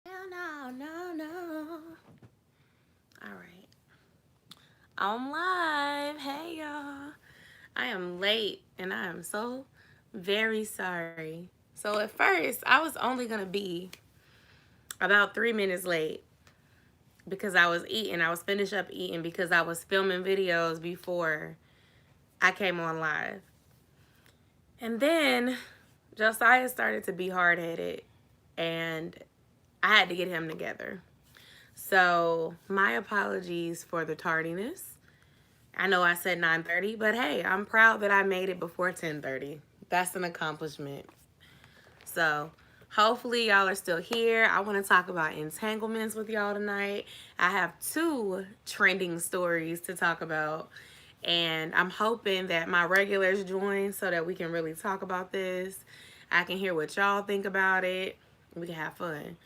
No, no, no. All right. I'm live. Hey, y'all. I am late and I am so very sorry. So, at first, I was only going to be about 3 minutes late because I was eating. I was finished up eating because I was filming videos before I came on live. And then Josiah started to be hard headed and I had to get him together. So, my apologies for the tardiness. I know I said 9:30, but hey, I'm proud that I made it before 10:30. That's an accomplishment. So, hopefully y'all are still here. I want to talk about entanglements with y'all tonight. I have two trending stories to talk about, and I'm hoping that my regulars join so that we can really talk about this. I can hear what y'all think about it. We can have fun.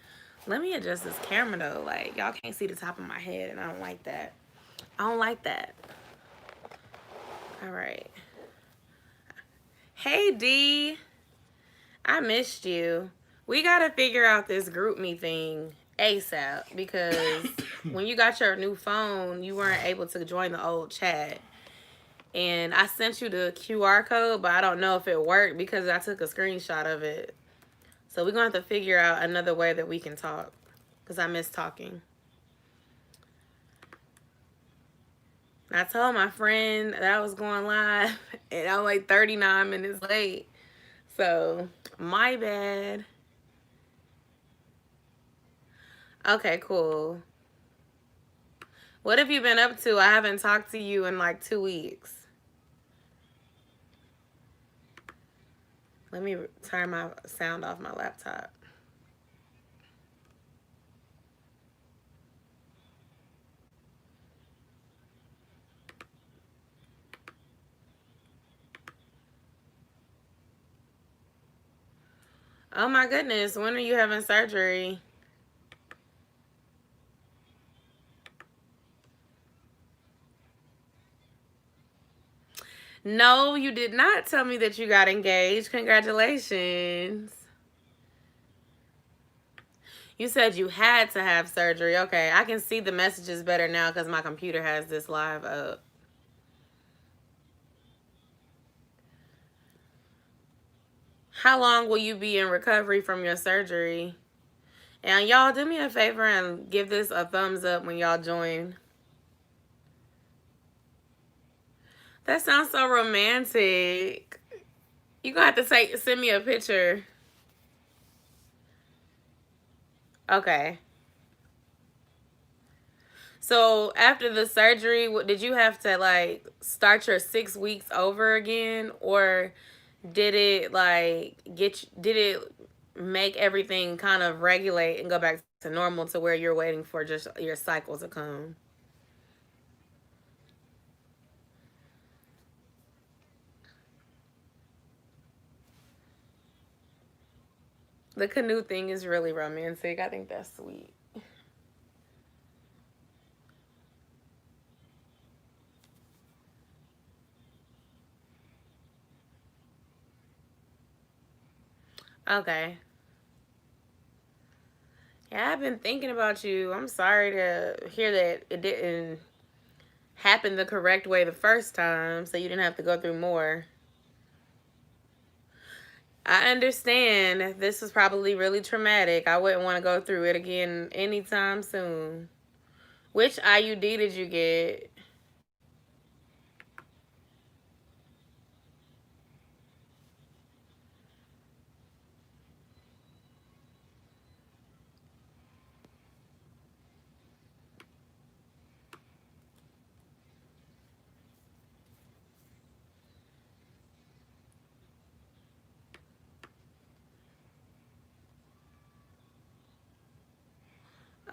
Let me adjust this camera though. Like, y'all can't see the top of my head, and I don't like that. I don't like that. All right. Hey, D. I missed you. We got to figure out this GroupMe thing ASAP because when you got your new phone, you weren't able to join the old chat. And I sent you the QR code, but I don't know if it worked because I took a screenshot of it. So we're going to have to figure out another way that we can talk because I miss talking. I told my friend that I was going live and I'm like 39 minutes late. So, my bad. Okay, cool. What have you been up to? I haven't talked to you in like 2 weeks. Let me turn my sound off my laptop. Oh my goodness, when are you having surgery? No, you did not tell me that you got engaged. Congratulations. You said you had to have surgery. Okay, I can see the messages better now because my computer has this live up. How long will you be in recovery from your surgery? And y'all, do me a favor and give this a thumbs up when y'all join. That sounds so romantic. You gonna have to send me a picture. Okay. So after the surgery, did you have to like start your 6 weeks over again, or did it like did it make everything kind of regulate and go back to normal to where you're waiting for just your cycle to come? The canoe thing is really romantic. I think that's sweet. Okay. Yeah, I've been thinking about you. I'm sorry to hear that it didn't happen the correct way the first time, so you didn't have to go through more. I understand this was probably really traumatic. I wouldn't want to go through it again anytime soon. Which IUD did you get?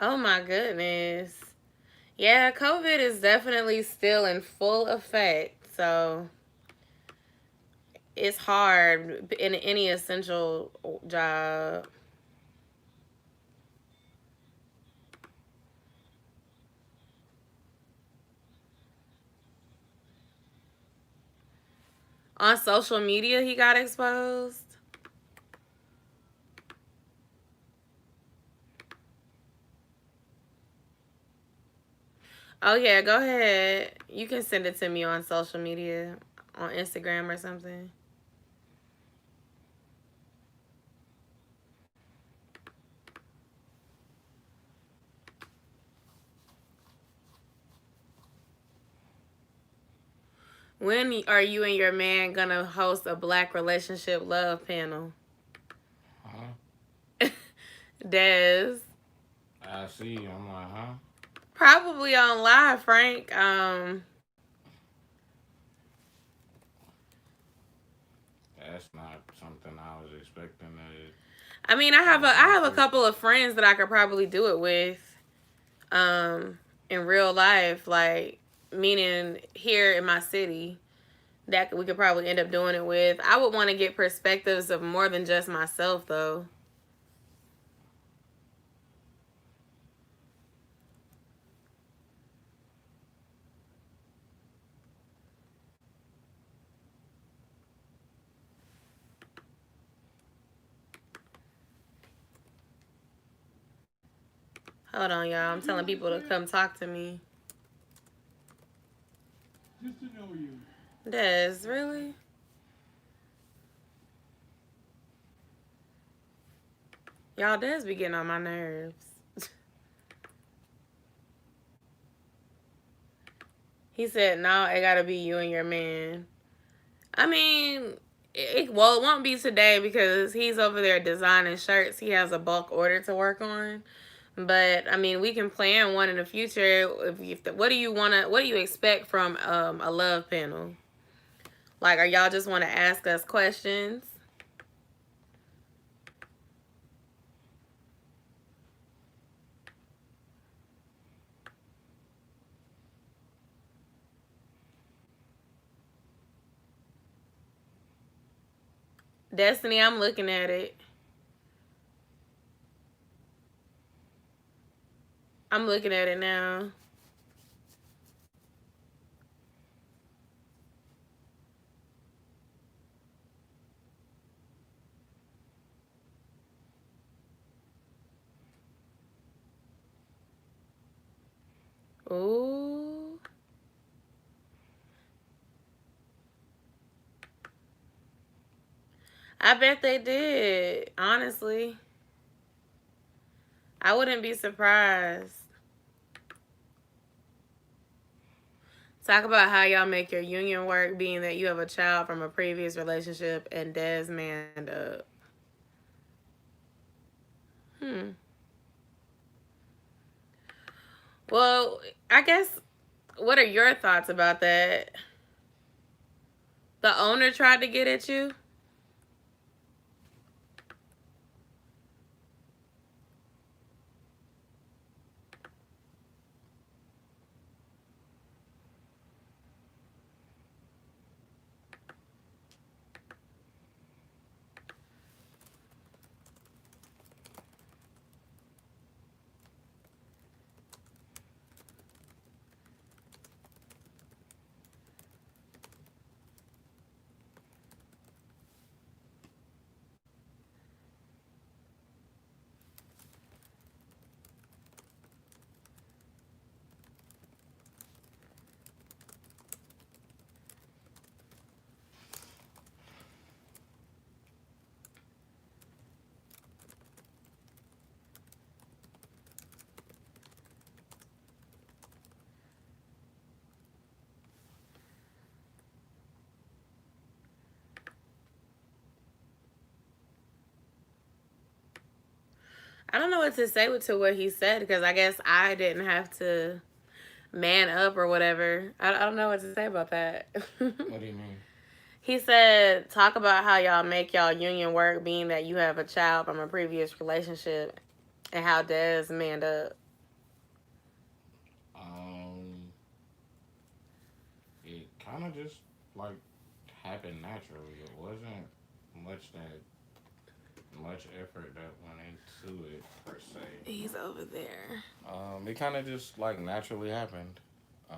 Oh my goodness. Yeah, COVID is definitely still in full effect. So it's hard in any essential job. On social media, he got exposed. Oh, yeah, go ahead. You can send it to me on social media, on Instagram or something. When are you and your man gonna host a Black relationship love panel? Huh? Des. I see. I'm like, huh? Probably on live, Frank. That's not something I was expecting I mean, I have to a go I have a through. couple of friends that I could probably do it with, in real life, like meaning here in my city, that we could probably end up doing it with. I would want to get perspectives of more than just myself, though. Hold on, y'all. I'm telling people to come talk to me. Just to know you. Des, really? Y'all, Des be getting on my nerves. He said, no, it gotta be you and your man. I mean, well, it won't be today because he's over there designing shirts. He has a bulk order to work on. But I mean, we can plan one in the future. What do you wanna? What do you expect from a love panel? Like, are y'all just want to ask us questions? Destiny, I'm looking at it. I'm looking at it now. Ooh. I bet they did. Honestly, I wouldn't be surprised. Talk about how y'all make your union work, being that you have a child from a previous relationship and Des manned up. Hmm. Well, I guess, what are your thoughts about that? The owner tried to get at you? I don't know what to say to what he said because I guess I didn't have to man up or whatever. I don't know what to say about that. What do you mean? He said, talk about how y'all make y'all union work, being that you have a child from a previous relationship, and how Des manned up. Um, it kind of just like happened naturally. It wasn't much that much effort that went into it per se. He's over there. It kind of just like naturally happened. Um,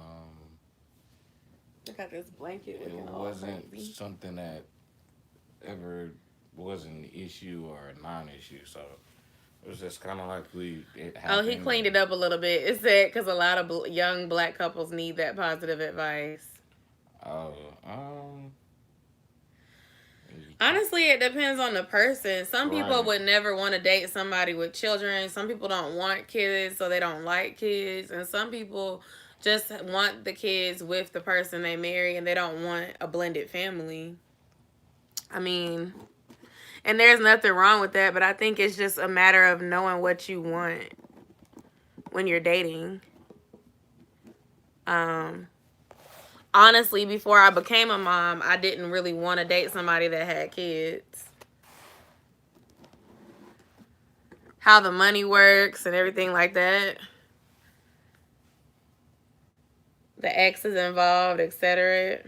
Look at this blanket it looking all wasn't crazy. something that ever was an issue or a non-issue. So It was just kind of like it Oh, he happened. cleaned it up a little bit. It said because a lot of young black couples need that positive advice. Oh, Honestly, it depends on the person. Some people right, would never want to date somebody with children. Some people don't want kids, so they don't like kids. And some people just want the kids with the person they marry and they don't want a blended family. I mean, and there's nothing wrong with that, but I think it's just a matter of knowing what you want when you're dating. Um, Honestly, before I became a mom, I didn't really want to date somebody that had kids. How the money works and everything like that. The exes involved, etc.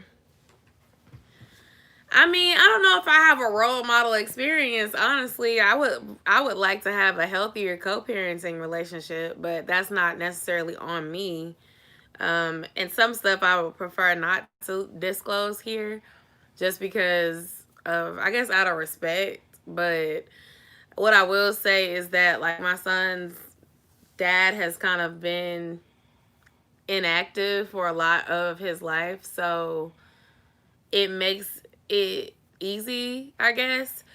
I mean, I don't know if I have a role model experience. Honestly, I would like to have a healthier co-parenting relationship, but that's not necessarily on me. And some stuff I would prefer not to disclose here, just because of, I guess, out of respect. But what I will say is that, like, my son's dad has kind of been inactive for a lot of his life, so it makes it easy, I guess,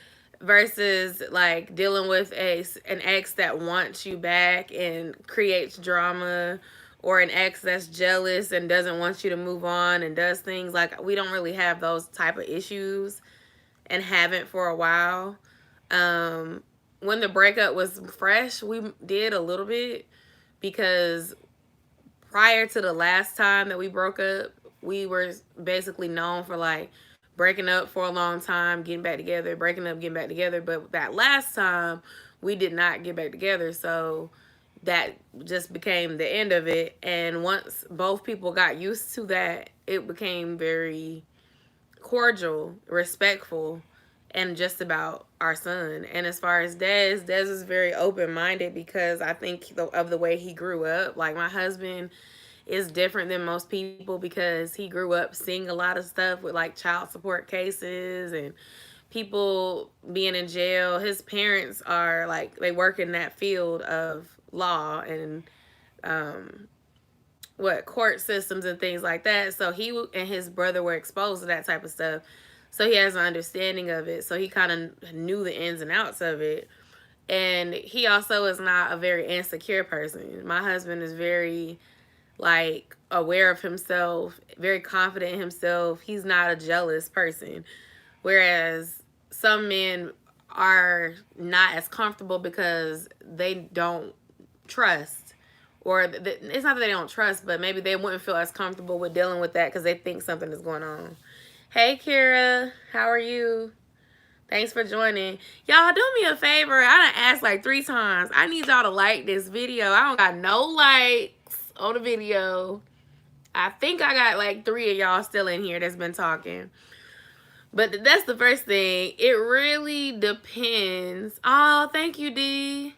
versus like dealing with an ex that wants you back and creates drama, or an ex that's jealous and doesn't want you to move on and does things. Like, we don't really have those type of issues and haven't for a while. um when the breakup was fresh, we did a little bit, because prior to the last time that we broke up, we were basically known for like breaking up for a long time, getting back together, breaking up, getting back together. But that last time, we did not get back together. So that just became the end of it. And once both people got used to that, it became very cordial, respectful, and just about our son. And as far as Dez is very open minded, because I think of the way he grew up. Like, my husband is different than most people because he grew up seeing a lot of stuff with like child support cases and people being in jail. His parents are like, they work in that field of law and um what court systems and things like that. So he and his brother were exposed to that type of stuff. So he has an understanding of it. So he kind of knew the ins and outs of it. And he also is not a very insecure person. My husband is very like aware of himself, very confident in himself. He's not a jealous person. Whereas some men are not as comfortable because they don't trust, or it's not that they don't trust, but maybe they wouldn't feel as comfortable with dealing with that because they think something is going on. Hey, Kira, how are you? Thanks for joining. Y'all, do me a favor. I done asked like 3 times. I need y'all to like this video. I don't got no likes on the video. I think I got like 3 of y'all still in here that's been talking. But that's the first thing. It really depends. Oh, thank you, D.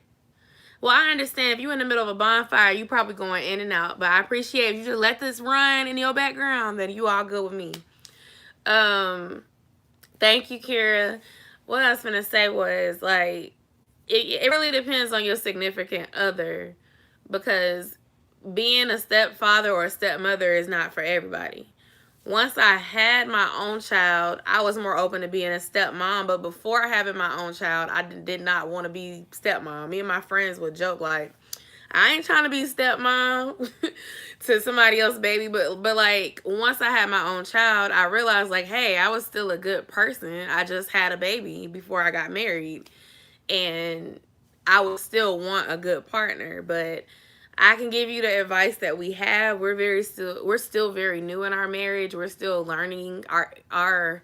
Well, I understand if you're in the middle of a bonfire, you probably going in and out. But I appreciate if you just let this run in your background, then you all good with me. Thank you, Kira. What I was gonna say was, like, it really depends on your significant other, because being a stepfather or a stepmother is not for everybody. Once I had my own child, I was more open to being a stepmom. But before having my own child, I did not want to be stepmom. Me and my friends would joke like, I ain't trying to be stepmom to somebody else's baby. But like, once I had my own child, I realized like, hey, I was still a good person. I just had a baby before I got married, and I would still want a good partner. But I can give you the advice that we have. We're still very new in our marriage. We're still learning our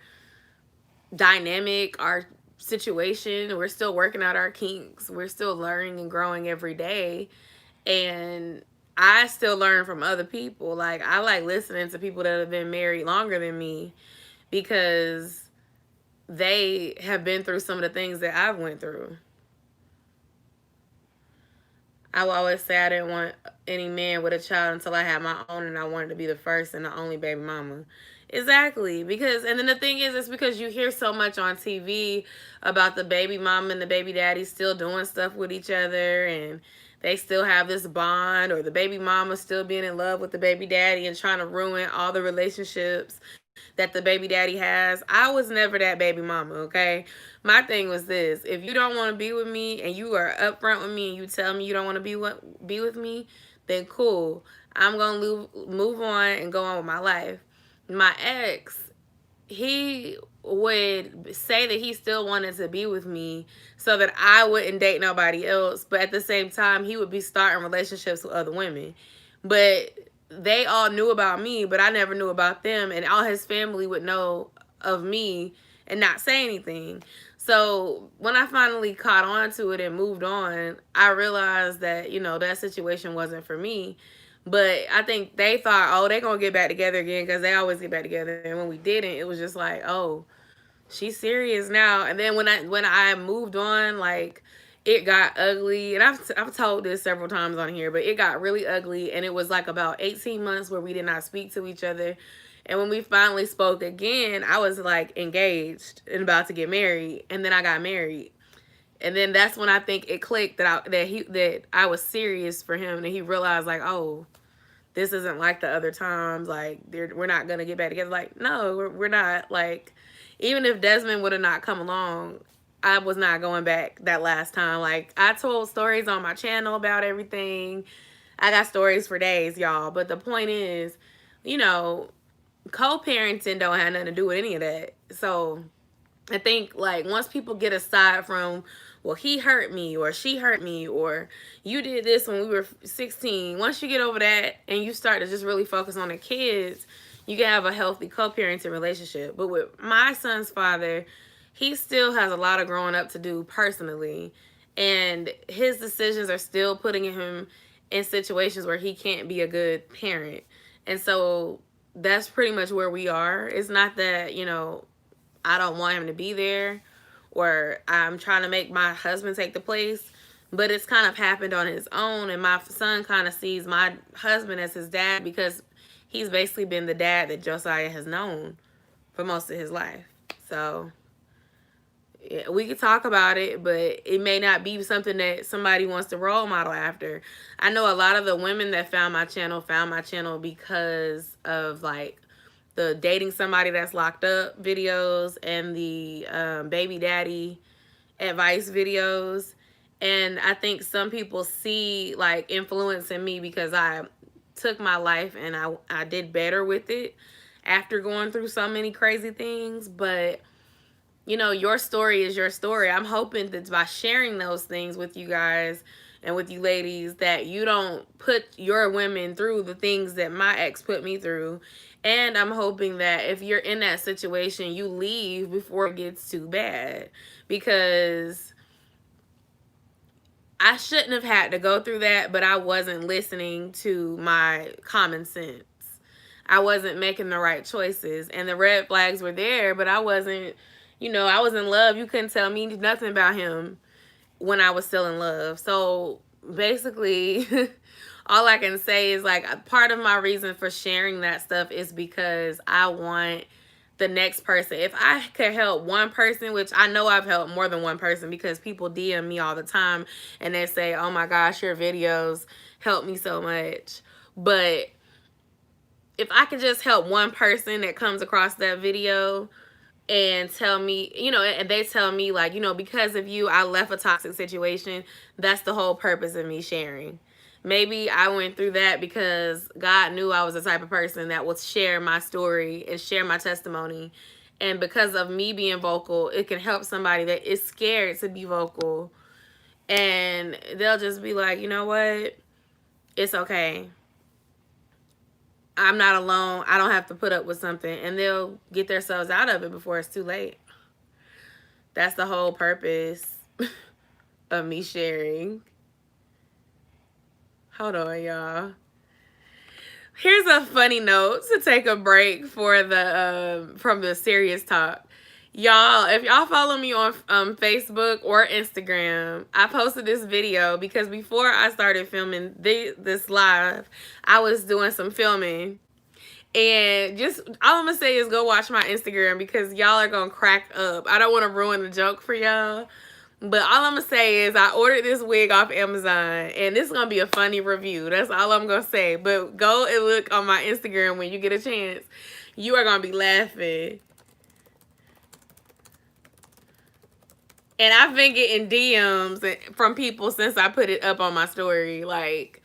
dynamic, our situation. We're still working out our kinks. We're still learning and growing every day. And I still learn from other people. Like, I like listening to people that have been married longer than me, because they have been through some of the things that I've went through. I will always say I didn't want any man with a child until I had my own, and I wanted to be the first and the only baby mama. Exactly. Because, and then the thing is, it's because you hear so much on TV about the baby mama and the baby daddy still doing stuff with each other, and they still have this bond, or the baby mama still being in love with the baby daddy and trying to ruin all the relationships that the baby daddy has. I was never that baby mama, okay? My thing was this: if you don't want to be with me and you are upfront with me and you tell me you don't want to be with me, then cool. I'm gonna move on and go on with my life. My ex, he would say that he still wanted to be with me so that I wouldn't date nobody else, but at the same time he would be starting relationships with other women. But they all knew about me, but I never knew about them, and all his family would know of me and not say anything. So when I finally caught on to it and moved on, I realized that, that situation wasn't for me. But I think they thought, oh, they're going to get back together again because they always get back together. And when we didn't, it was just like, oh, she's serious now. And then when I moved on, like, it got ugly. And I've told this several times on here, but it got really ugly. And it was like about 18 months where we did not speak to each other. And when we finally spoke again, I was like engaged and about to get married. And then I got married. And then that's when I think it clicked that I was serious for him, and he realized, like, oh, this isn't like the other times. Like, we're not gonna get back together. Like, no, we're not. Like, even if Desmond would have not come along, I was not going back that last time. Like, I told stories on my channel about everything. I got stories for days, y'all. But the point is, you know, co-parenting don't have nothing to do with any of that. So I think, like, once people get aside from, well, he hurt me or she hurt me or you did this when we were 16, once you get over that and you start to just really focus on the kids, you can have a healthy co-parenting relationship. But with my son's father, he still has a lot of growing up to do personally, and his decisions are still putting him in situations where he can't be a good parent. And so that's pretty much where we are. It's not that, I don't want him to be there or I'm trying to make my husband take the place, but it's kind of happened on his own. And my son kind of sees my husband as his dad because he's basically been the dad that Josiah has known for most of his life. So yeah, we could talk about it, but it may not be something that somebody wants to role model after. I know a lot of the women that found my channel because of, like, the dating somebody that's locked up videos and the baby daddy advice videos. And I think some people see, like, influence in me because I took my life and I did better with it after going through so many crazy things. But your story is your story. I'm hoping that by sharing those things with you guys and with you ladies, that you don't put your women through the things that my ex put me through. And I'm hoping that if you're in that situation, you leave before it gets too bad. Because I shouldn't have had to go through that, but I wasn't listening to my common sense. I wasn't making the right choices. And the red flags were there, but I wasn't, I was in love. You couldn't tell me nothing about him when I was still in love. So basically, all I can say is, like, part of my reason for sharing that stuff is because I want the next person. If I could help one person, which I know I've helped more than one person because people DM me all the time and they say, oh my gosh, your videos help me so much. But if I could just help one person that comes across that video and tell me, and they tell me, like, because of you, I left a toxic situation. That's the whole purpose of me sharing. Maybe I went through that because God knew I was the type of person that would share my story and share my testimony. And because of me being vocal, it can help somebody that is scared to be vocal. And they'll just be like, you know what? It's okay. I'm not alone. I don't have to put up with something. And they'll get themselves out of it before it's too late. That's the whole purpose of me sharing. Hold on, y'all. Here's a funny note to take a break for from the serious talk. Y'all, if y'all follow me on Facebook or Instagram, I posted this video because before I started filming this live, I was doing some filming. And just all I'm gonna say is go watch my Instagram because y'all are gonna crack up. I don't want to ruin the joke for y'all, but all I'm gonna say is I ordered this wig off Amazon, and this is gonna be a funny review. That's all I'm gonna say. But go and look on my Instagram when you get a chance. You are gonna be laughing. And I've been getting DMs from people since I put it up on my story. Like,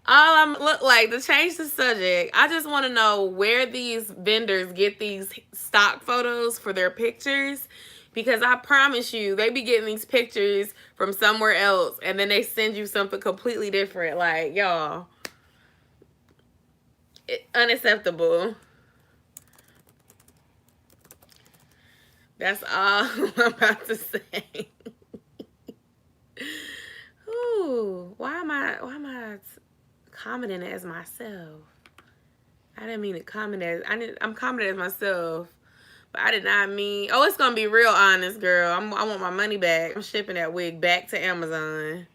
all I'm look like to change the subject. I just want to know where these vendors get these stock photos for their pictures, because I promise you they be getting these pictures from somewhere else and then they send you something completely different. Like, y'all, unacceptable. That's all I'm about to say. Ooh, why am I commenting as myself? I didn't mean to comment as I'm commenting as myself, but I did not mean. Oh, it's gonna be real honest, girl. I want my money back. I'm shipping that wig back to Amazon.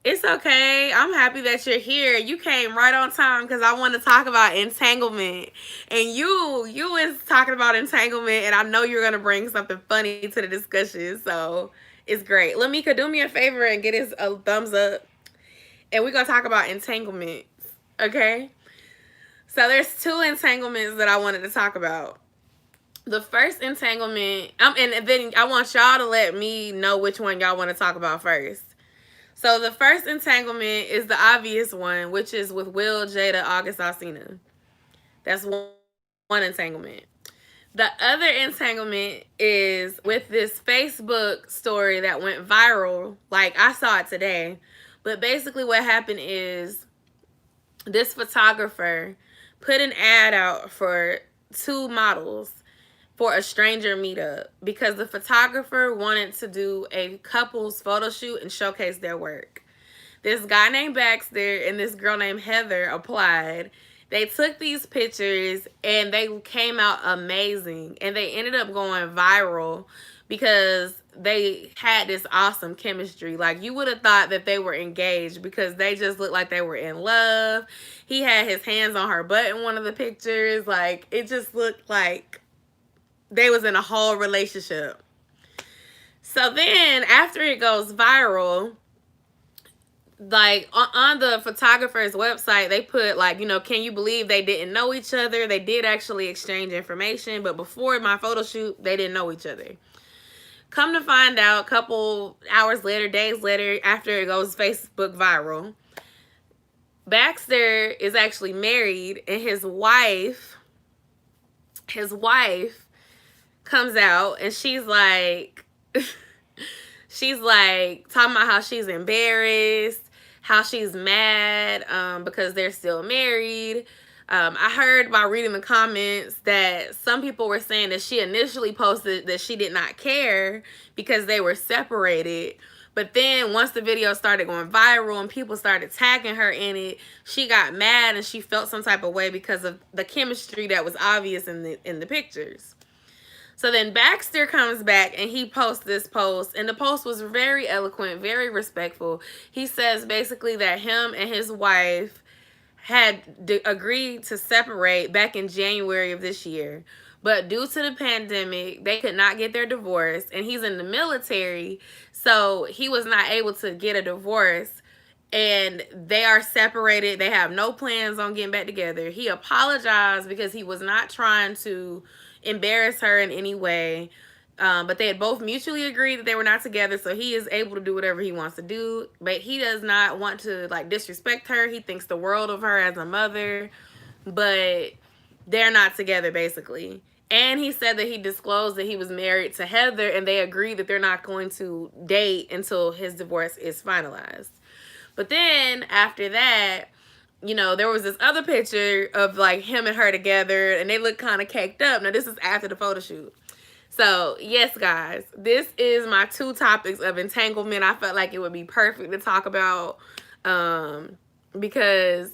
It's okay. I'm happy that you're here. You came right on time because I want to talk about entanglement. And you was talking about entanglement, and I know you're going to bring something funny to the discussion. So it's great. Lamika, do me a favor and get us a thumbs up. And we're going to talk about entanglements. Okay? So there's two entanglements that I wanted to talk about. The first entanglement, and then I want y'all to let me know which one y'all want to talk about first. So the first entanglement is the obvious one, which is with Will, Jada, August Alsina. That's one entanglement. The other entanglement is with this Facebook story that went viral. Like, I saw it today. But basically what happened is this photographer put an ad out for 2 models for a stranger meetup because the photographer wanted to do a couple's photo shoot and showcase their work. This guy named Baxter and this girl named Heather applied. They took these pictures and they came out amazing, and they ended up going viral because they had this awesome chemistry. Like, you would have thought that they were engaged because they just looked like they were in love. He had his hands on her butt in one of the pictures. Like, it just looked like they was in a whole relationship. So then after it goes viral, like on the photographer's website, they put like, can you believe they didn't know each other? They did actually exchange information, but before my photo shoot, they didn't know each other. Come to find out, a couple hours later, days later, after it goes Facebook viral, Baxter is actually married, and his wife comes out and she's like talking about how she's embarrassed, how she's mad because they're still married. I heard by reading the comments that some people were saying that she initially posted that she did not care because they were separated. But then once the video started going viral and people started tagging her in it, she got mad and she felt some type of way because of the chemistry that was obvious in the pictures. So then Baxter comes back and he posts this post, and the post was very eloquent, very respectful. He says basically that him and his wife had agreed to separate back in January of this year. But due to the pandemic, they could not get their divorce, and he's in the military, so he was not able to get a divorce, and they are separated. They have no plans on getting back together. He apologized because he was not trying to embarrass her in any way, but they had both mutually agreed that they were not together, so he is able to do whatever he wants to do. But he does not want to like disrespect her. He thinks the world of her as a mother, but they're not together basically. And he said that he disclosed that he was married to Heather, and they agreed that they're not going to date until his divorce is finalized. But then after that, there was this other picture of like him and her together, and they look kind of caked up. Now, this is after the photo shoot. So, yes, guys, this is my 2 topics of entanglement. I felt like it would be perfect to talk about because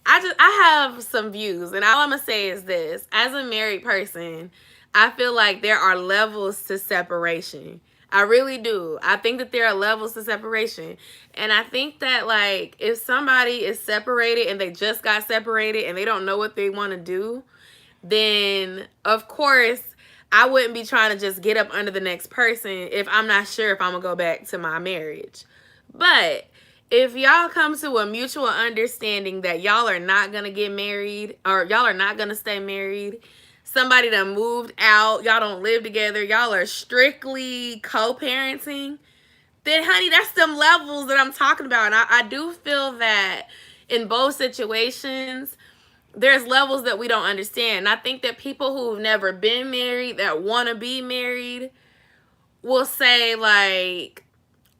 I have some views, and all I'm going to say is this. As a married person, I feel like there are levels to separation. I really do. I think that there are levels to separation. And I think that, like, if somebody is separated and they just got separated and they don't know what they want to do, then of course I wouldn't be trying to just get up under the next person if I'm not sure if I'm going to go back to my marriage. But if y'all come to a mutual understanding that y'all are not going to get married or y'all are not going to stay married, somebody that moved out, y'all don't live together, y'all are strictly co-parenting, then honey, that's them levels that I'm talking about. And I do feel that in both situations, there's levels that we don't understand. And I think that people who've never been married that want to be married will say like,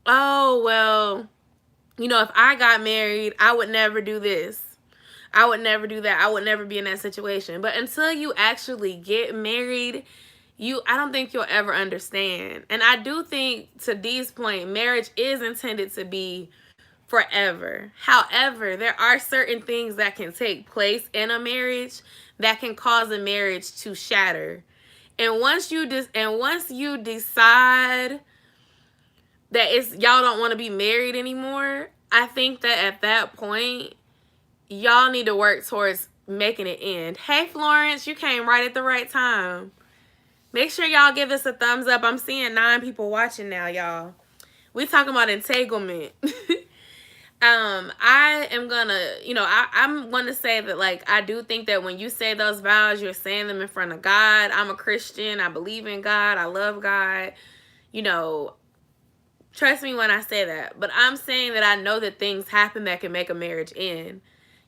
oh, well, you know, if I got married, I would never do this. I would never do that. I would never be in that situation. But until you actually get married, I don't think you'll ever understand. And I do think, to Dee's point, marriage is intended to be forever. However, there are certain things that can take place in a marriage that can cause a marriage to shatter. And once you decide that y'all don't want to be married anymore, I think that at that point, y'all need to work towards making it end. Hey, Florence, you came right at the right time. Make sure y'all give us a thumbs up. I'm seeing 9 people watching now, y'all. We talking about entanglement. I am gonna, I'm gonna say that, like, I do think that when you say those vows, you're saying them in front of God. I'm a Christian. I believe in God. I love God. Trust me when I say that. But I'm saying that I know that things happen that can make a marriage end.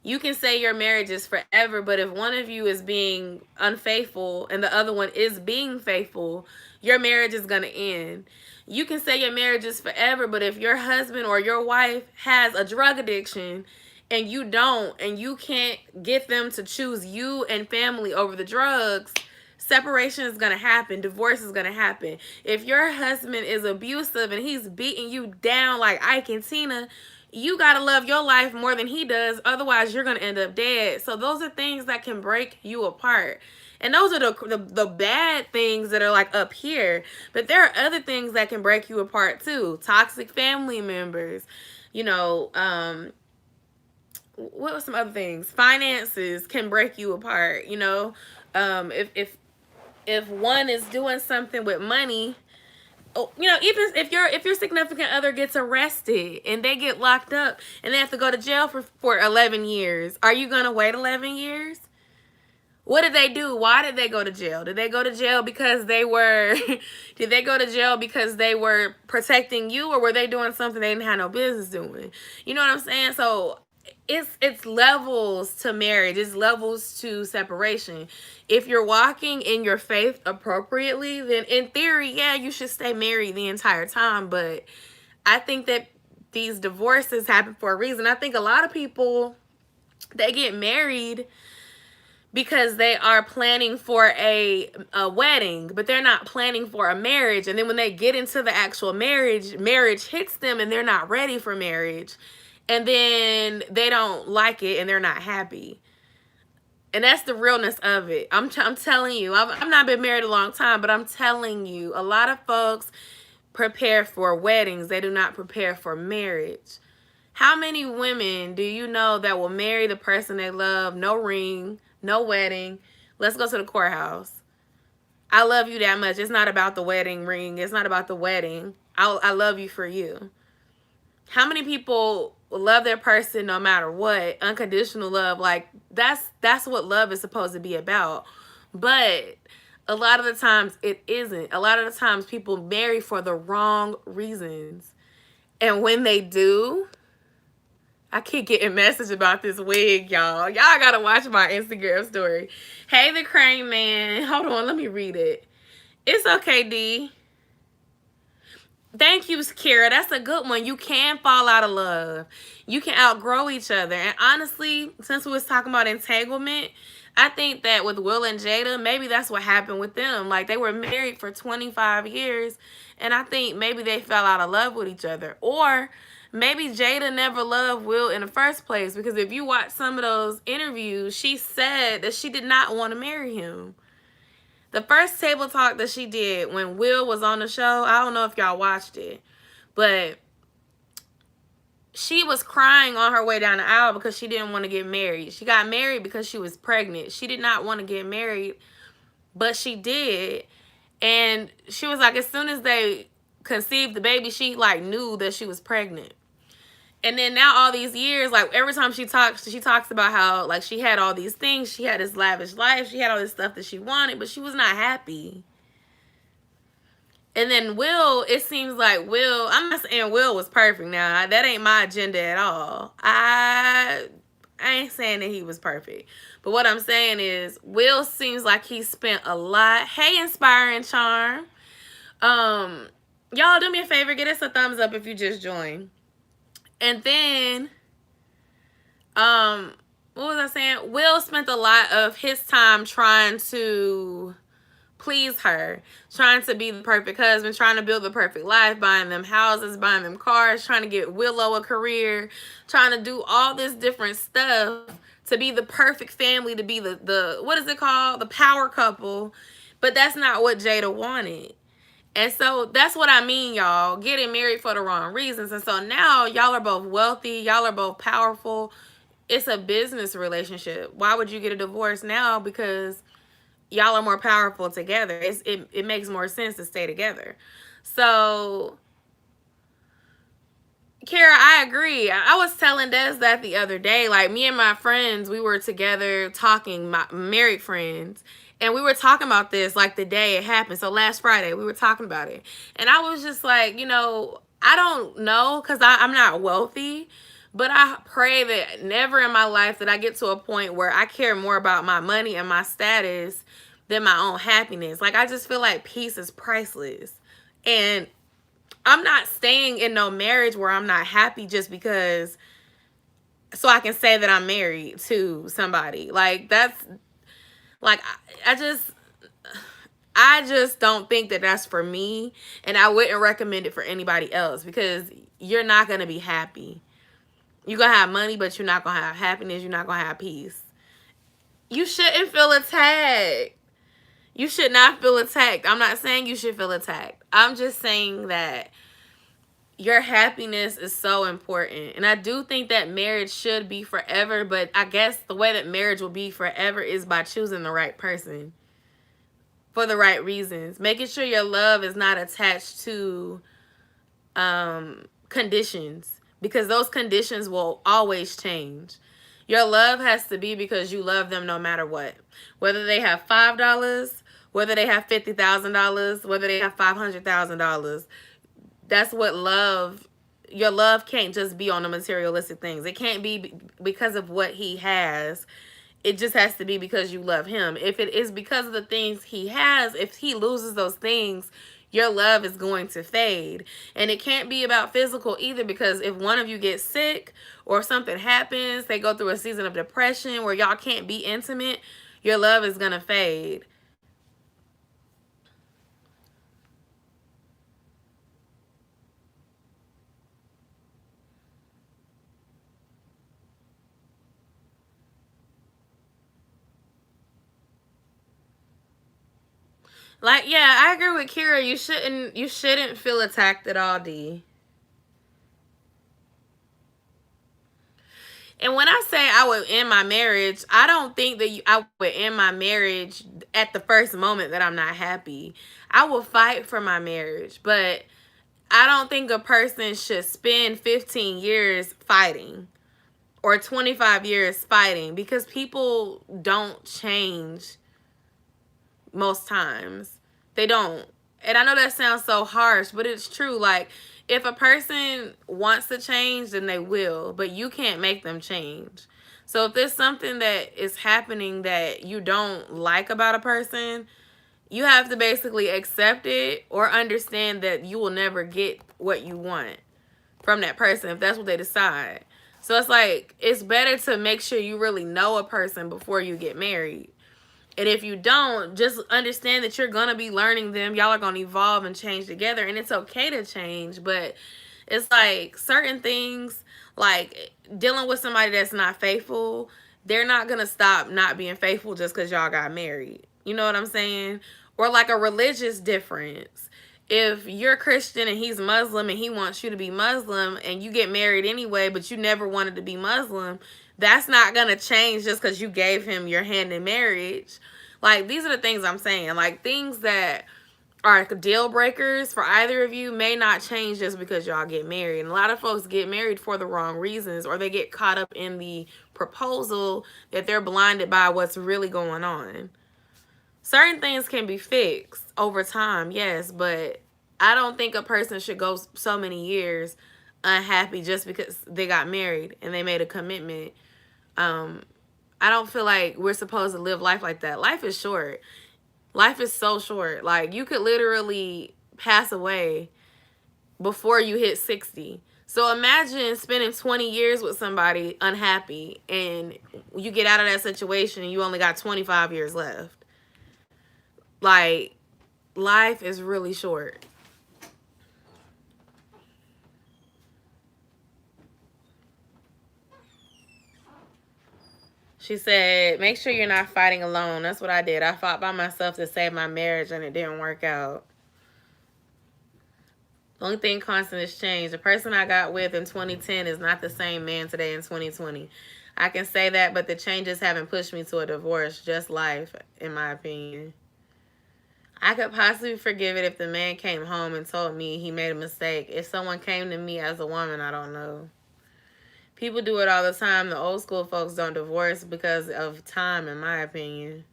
You can say your marriage is forever, but if one of you is being unfaithful and the other one is being faithful, your marriage is going to end. You can say your marriage is forever, but if your husband or your wife has a drug addiction and you don't, and you can't get them to choose you and family over the drugs, separation is going to happen. Divorce is going to happen. If your husband is abusive and he's beating you down like Ike and Tina, you got to love your life more than he does. Otherwise, you're going to end up dead. So those are things that can break you apart. And those are the bad things that are like up here. But there are other things that can break you apart too. Toxic family members. What are some other things? Finances can break you apart. If one is doing something with money, even if your significant other gets arrested and they get locked up and they have to go to jail for 11 years, are you going to wait 11 years? What did they do? Why did they go to jail? Did they go to jail because they were protecting you, or were they doing something they didn't have no business doing? You know what I'm saying? So it's levels to marriage. It's levels to separation. If you're walking in your faith appropriately, then in theory, yeah, you should stay married the entire time. But I think that these divorces happen for a reason. I think a lot of people, they get married because they are planning for a wedding, but they're not planning for a marriage. And then when they get into the actual marriage hits them and they're not ready for marriage. And then they don't like it and they're not happy. And that's the realness of it. I'm telling you, I've not been married a long time, but I'm telling you, a lot of folks prepare for weddings. They do not prepare for marriage. How many women do you know that will marry the person they love, no ring, no wedding? Let's go to the courthouse. I love you that much. It's not about the wedding ring. It's not about the wedding. I love you for you. How many people love their person no matter what? Unconditional love. Like, that's what love is supposed to be about. But a lot of the times it isn't. A lot of the times people marry for the wrong reasons. And when they do, I keep getting messages about this wig, y'all. Y'all gotta watch my Instagram story. Hey, the Crane Man. Hold on, let me read it. It's okay, D. Thank you, Kira. That's a good one. You can fall out of love. You can outgrow each other. And honestly, since we was talking about entanglement, I think that with Will and Jada, maybe that's what happened with them. Like, they were married for 25 years, and I think maybe they fell out of love with each other. Or maybe Jada never loved Will in the first place, because if you watch some of those interviews, she said that she did not want to marry him. The first table talk that she did when Will was on the show, I don't know if y'all watched it, but she was crying on her way down the aisle because she didn't want to get married. She got married because she was pregnant. She did not want to get married, but she did. And she was like, as soon as they conceived the baby, she like knew that she was pregnant. And then now all these years, like every time she talks about how like she had all these things, she had this lavish life, she had all this stuff that she wanted, but she was not happy. And then Will, it seems like Will, I'm not saying Will was perfect now. That ain't my agenda at all. I ain't saying that he was perfect. But what I'm saying is Will seems like he spent a lot. Hey, Inspiring Charm. Y'all do me a favor, get us a thumbs up if you just joined. And then what was I saying? Will spent a lot of his time trying to please her, trying to be the perfect husband, trying to build the perfect life, buying them houses, buying them cars, trying to get Willow a career, trying to do all this different stuff to be the perfect family, to be the what is it called? The power couple. But that's not what Jada wanted. And so that's what I mean, y'all. Getting married for the wrong reasons. And so now y'all are both wealthy. Y'all are both powerful. It's a business relationship. Why would you get a divorce now? Because y'all are more powerful together. It makes more sense to stay together. So, Kara, I agree. I was telling Des that the other day. Like, me and my friends, we were together talking, my married friends. And we were talking about this like the day it happened. So last Friday, we were talking about it. And I was just like, you know, I don't know because I'm not wealthy. But I pray that never in my life that I get to a point where I care more about my money and my status than my own happiness. Like, I just feel like peace is priceless. And I'm not staying in no marriage where I'm not happy just because so I can say that I'm married to somebody. Like, that's like I just don't think that that's for me, and I wouldn't recommend it for anybody else because you're not going to be happy. You're going to have money, but you're not going to have happiness. You're not going to have peace. You shouldn't feel attacked. You should not feel attacked. I'm not saying you should feel attacked. I'm just saying that your happiness is so important. And I do think that marriage should be forever, but I guess the way that marriage will be forever is by choosing the right person for the right reasons. Making sure your love is not attached to conditions, because those conditions will always change. Your love has to be because you love them no matter what. Whether they have $5, whether they have $50,000, whether they have $500,000. That's what love, your love can't just be on the materialistic things. It can't be because of what he has. It just has to be because you love him. If it is because of the things he has, if he loses those things, your love is going to fade. And it can't be about physical either, because if one of you gets sick or something happens, they go through a season of depression where y'all can't be intimate, your love is going to fade. Like, yeah, I agree with Kira. You shouldn't feel attacked at all, D. And when I say I would end my marriage, I don't think that I would end my marriage at the first moment that I'm not happy. I will fight for my marriage, but I don't think a person should spend 15 years fighting or 25 years fighting, because people don't change most times. They don't. And I know that sounds so harsh, but it's true. Like, if a person wants to change, then they will, but you can't make them change. So if there's something that is happening that you don't like about a person, you have to basically accept it or understand that you will never get what you want from that person if that's what they decide. So it's like, it's better to make sure you really know a person before you get married. And if you don't, just understand that you're going to be learning them. Y'all are going to evolve and change together. And it's okay to change. But it's like certain things, like dealing with somebody that's not faithful, they're not going to stop not being faithful just because y'all got married. You know what I'm saying? Or like a religious difference. If you're Christian and he's Muslim and he wants you to be Muslim and you get married anyway, but you never wanted to be Muslim, that's not going to change just because you gave him your hand in marriage. Like, these are the things I'm saying. Like, things that are deal breakers for either of you may not change just because y'all get married. And a lot of folks get married for the wrong reasons, or they get caught up in the proposal that they're blinded by what's really going on. Certain things can be fixed over time, yes, but I don't think a person should go so many years unhappy just because they got married and they made a commitment. I don't feel like we're supposed to live life like that. Life is short. Life is so short. Like, you could literally pass away before you hit 60. So imagine spending 20 years with somebody unhappy and you get out of that situation and you only got 25 years left. Like, life is really short. She said, make sure you're not fighting alone. That's what I did. I fought by myself to save my marriage and it didn't work out. The only thing constant is change. The person I got with in 2010 is not the same man today in 2020. I can say that, but the changes haven't pushed me to a divorce. Just life, in my opinion. I could possibly forgive it if the man came home and told me he made a mistake. If someone came to me as a woman, I don't know. People do it all the time. The old school folks don't divorce because of time, in my opinion.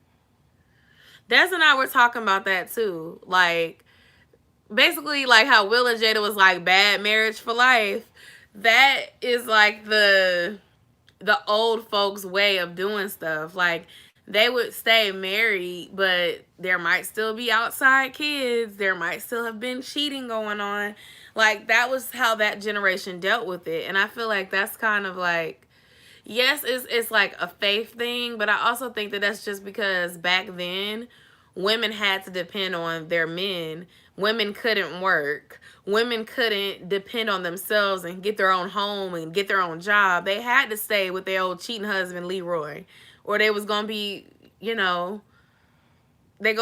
Des and I were talking about that too. Like, basically, like how Will and Jada was like bad marriage for life. That is like the old folks' way of doing stuff. Like, they would stay married, but there might still be outside kids. There might still have been cheating going on. Like, that was how that generation dealt with it. And I feel like that's kind of like, yes, it's like a faith thing, but I also think that that's just because back then, women had to depend on their men. Women couldn't work. Women couldn't depend on themselves and get their own home and get their own job. They had to stay with their old cheating husband, Leroy. Or they was going to be, you know, they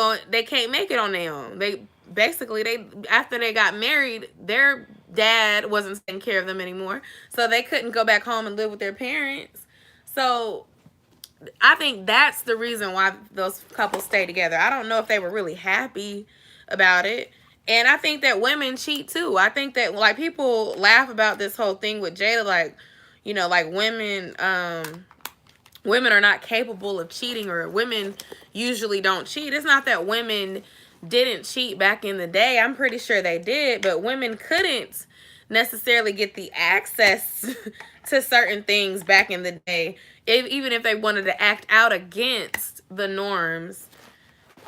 can't make it on their own. They after they got married, their dad wasn't taking care of them anymore. So they couldn't go back home and live with their parents. So I think that's the reason why those couples stay together. I don't know if they were really happy about it. And I think that women cheat too. I think that, like, people laugh about this whole thing with Jada, like, you know, like women are not capable of cheating, or women usually don't cheat. It's not that women didn't cheat back in the day. I'm pretty sure they did, but women couldn't necessarily get the access to certain things back in the day, even if they wanted to act out against the norms.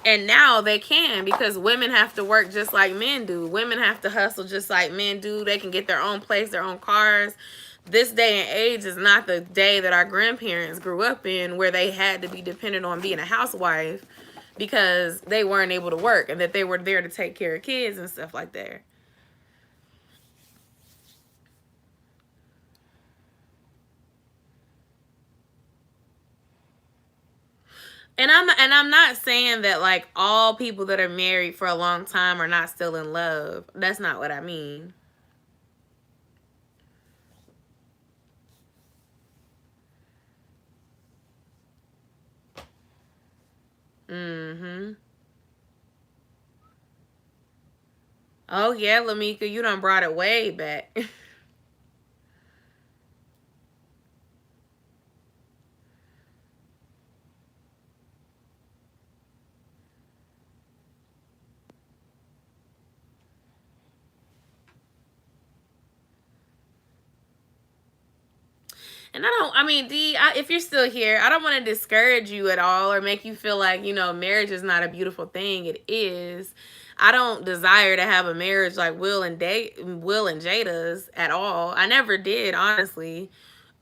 And now they can, because women have to work just like men do. Women have to hustle just like men do. They can get their own place, their own cars. This day and age is not the day that our grandparents grew up in, where they had to be dependent on being a housewife because they weren't able to work, and that they were there to take care of kids and stuff like that. And I'm not saying that, like, all people that are married for a long time are not still in love. That's not what I mean. Mm-hmm. Oh, yeah, Lamika, you done brought it way back. And D, if you're still here, I don't want to discourage you at all or make you feel like, marriage is not a beautiful thing. It is. I don't desire to have a marriage like Will and Jada's at all. I never did, honestly.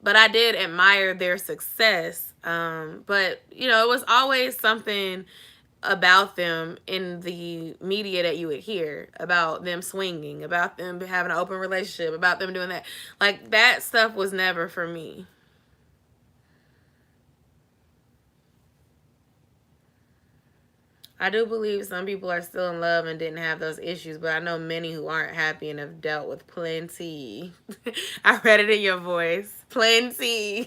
But I did admire their success. But, it was always something about them in the media that you would hear about them swinging, about them having an open relationship, about them doing that. Like, that stuff was never for me. I do believe some people are still in love and didn't have those issues, but I know many who aren't happy and have dealt with plenty. I read it in your voice. Plenty.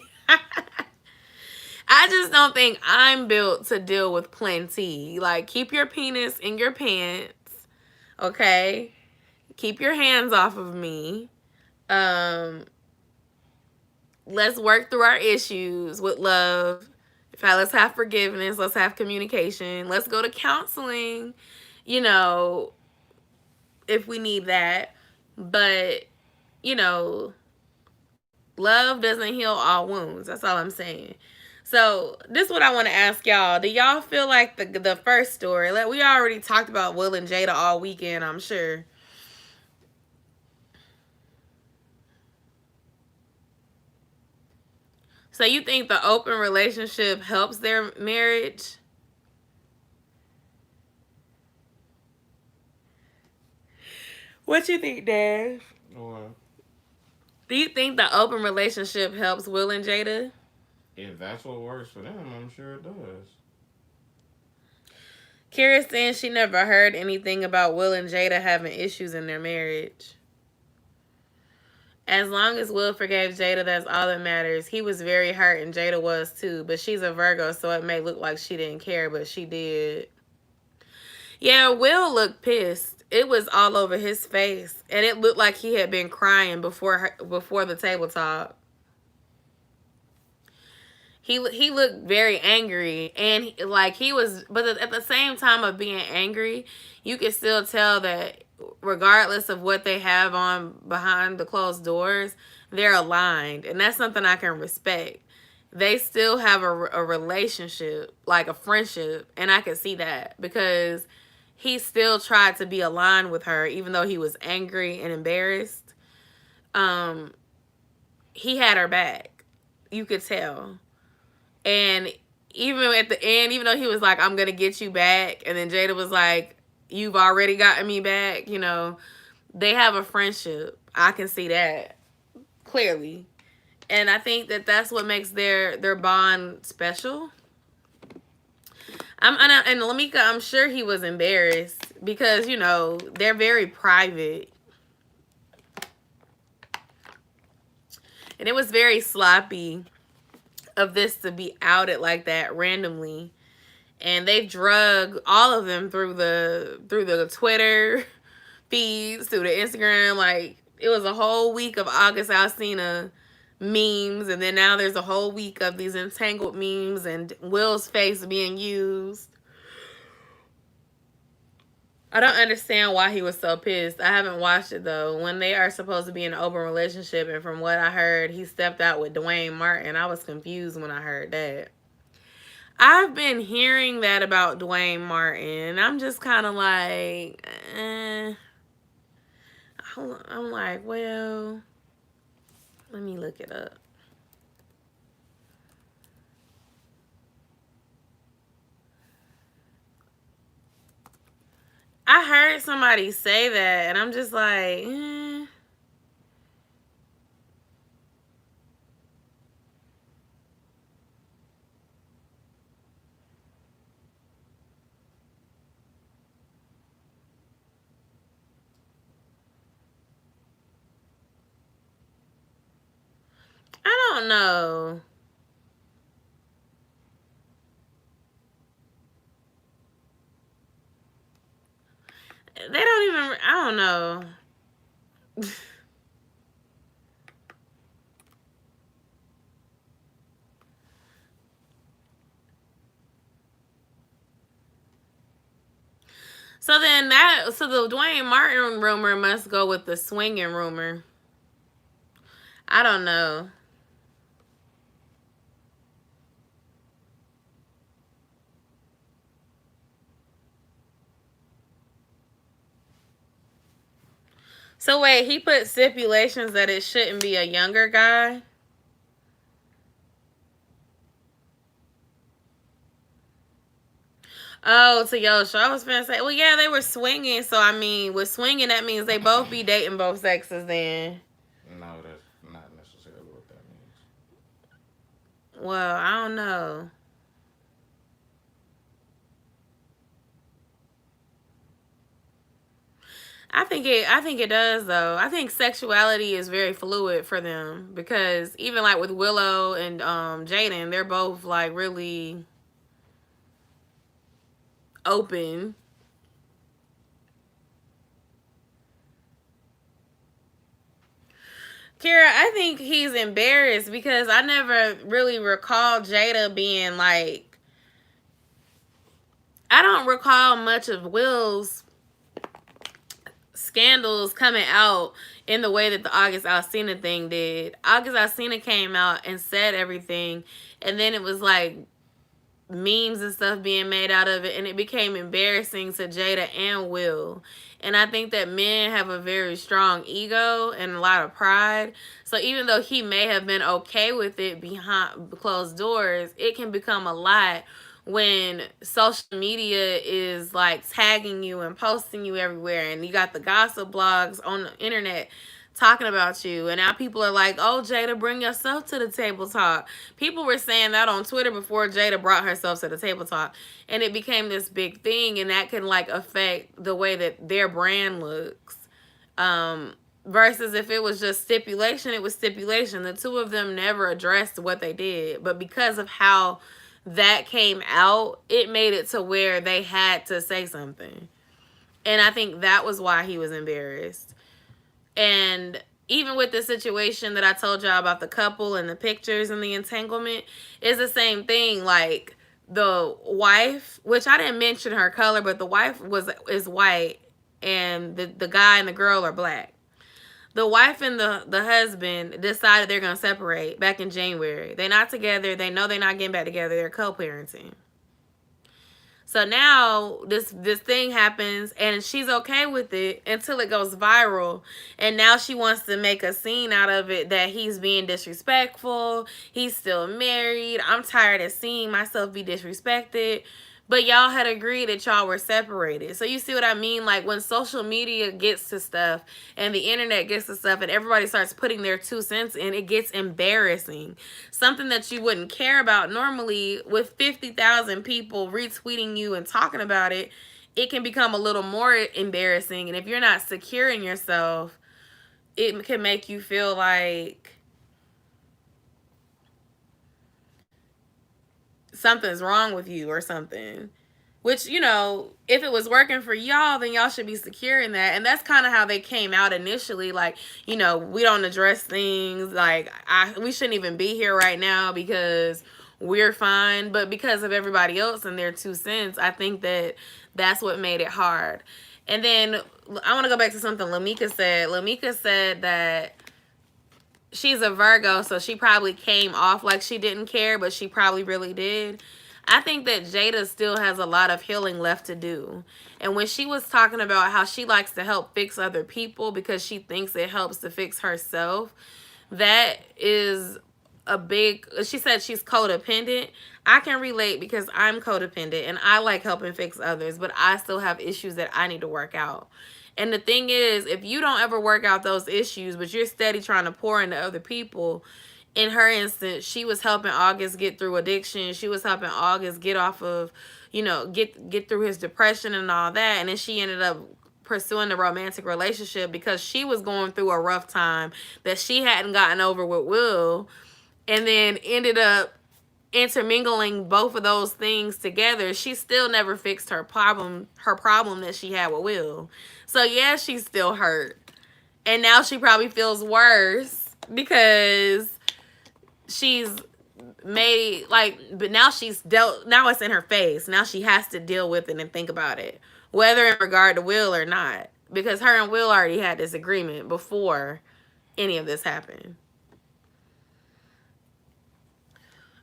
I just don't think I'm built to deal with plenty. Like, keep your penis in your pants, okay? Keep your hands off of me. Let's work through our issues with love. Let's have forgiveness. Let's have communication. Let's go to counseling, you know, if we need that. But, you know, love doesn't heal all wounds. That's all I'm saying. So this is what I want to ask y'all. Do y'all feel like the first story, like we already talked about Will and Jada all weekend, I'm sure. So you think the open relationship helps their marriage? What you think, Dave? Well, Do you think the open relationship helps Will and Jada? if that's what works for them, I'm sure it does. Kira's saying she never heard anything about Will and Jada having issues in their marriage. As long as Will forgave Jada, that's all that matters. He was very hurt, and Jada was too. But she's a Virgo, so it may look like she didn't care, but she did. Yeah, Will looked pissed. It was all over his face, and it looked like he had been crying before the table talk. He looked very angry, and he was, but at the same time of being angry, you could still tell that regardless of what they have on behind the closed doors, they're aligned, and that's something I can respect. They still have a relationship, like a friendship, and I can see that because he still tried to be aligned with her, even though he was angry and embarrassed. He had her back. You could tell. And even at the end, even though he was like, I'm going to get you back, and then Jada was like, you've already gotten me back, they have a friendship. I can see that clearly. And I think that that's what makes their bond special. And Lamika, I'm sure he was embarrassed because, they're very private. And it was very sloppy of this to be outed like that randomly. And they drug all of them through the Twitter feeds, through the Instagram. Like, it was a whole week of August Alsina memes, and then now there's a whole week of these entangled memes and Will's face being used. I don't understand why he was so pissed. I haven't watched it though. When they are supposed to be in an open relationship, and from what I heard, he stepped out with Dwayne Martin. I was confused when I heard that. I've been hearing that about Dwayne Martin. I'm just kind of like, I'm like, well, let me look it up. I heard somebody say that, and I'm just like, I don't know. They don't even, I don't know. So the Dwayne Martin rumor must go with the swinging rumor. I don't know. So wait, he put stipulations that it shouldn't be a younger guy? Oh, to Yo-sha. I was gonna say, well, yeah, they were swinging. So, I mean, with swinging, that means they both be dating both sexes then. No, that's not necessarily what that means. Well, I don't know. I think it does though. I think sexuality is very fluid for them because even like with Willow and Jaden, they're both like really open. Kira, I think he's embarrassed because I never really recall Jada being like, I don't recall much of Will's scandals coming out in the way that the August Alsina thing did. August Alsina came out and said everything, and then it was like memes and stuff being made out of it, and it became embarrassing to Jada and Will. And I think that men have a very strong ego and a lot of pride. So even though he may have been okay with it behind closed doors, it can become a lot when social media is like tagging you and posting you everywhere, and you got the gossip blogs on the internet talking about you, and now people are like, oh, Jada, bring yourself to the table talk. People were saying that on Twitter before Jada brought herself to the table talk, and it became this big thing, and that can like affect the way that their brand looks. Versus if it was just stipulation, it was stipulation. The two of them never addressed what they did, but because of how that came out, it made it to where they had to say something. And I think that was why he was embarrassed. And even with the situation that I told y'all about the couple and the pictures and the entanglement, is the same thing. Like the wife, which I didn't mention her color, but the wife is white, and the guy and the girl are black. The wife and the husband decided they're gonna separate back in January. They're not together. They know they're not getting back together. They're co-parenting. So now this thing happens, and she's okay with it until it goes viral, and now she wants to make a scene out of it that he's being disrespectful. He's still married. I'm tired of seeing myself be disrespected. But y'all had agreed that y'all were separated. So you see what I mean? Like when social media gets to stuff and the internet gets to stuff and everybody starts putting their 2 cents in, it gets embarrassing. Something that you wouldn't care about normally, with 50,000 people retweeting you and talking about it, it can become a little more embarrassing. And if you're not secure in yourself, it can make you feel like something's wrong with you or something. Which, you know, if it was working for y'all, then y'all should be secure in that. And that's kind of how they came out initially. Like, you know, we don't address things. Like, we shouldn't even be here right now because we're fine. But because of everybody else and their 2 cents, I think that that's what made it hard. And then I want to go back to something Lamika said. Lamika said that she's a Virgo, so she probably came off like she didn't care, but she probably really did. I think that Jada still has a lot of healing left to do. And when she was talking about how she likes to help fix other people because she thinks it helps to fix herself, that is a big, she said she's codependent. I can relate because I'm codependent and I like helping fix others, but I still have issues that I need to work out. And the thing is, if you don't ever work out those issues, but you're steady trying to pour into other people, in her instance, she was helping August get through addiction. She was helping August get off of, you know, get through his depression and all that. And then she ended up pursuing a romantic relationship because she was going through a rough time that she hadn't gotten over with Will, and then ended up intermingling both of those things together. She still never fixed her problem that she had with Will. So yeah, she's still hurt. And now she probably feels worse because she's made, like, but now she's dealt, now it's in her face. Now she has to deal with it and think about it, whether in regard to Will or not, because her and Will already had this agreement before any of this happened.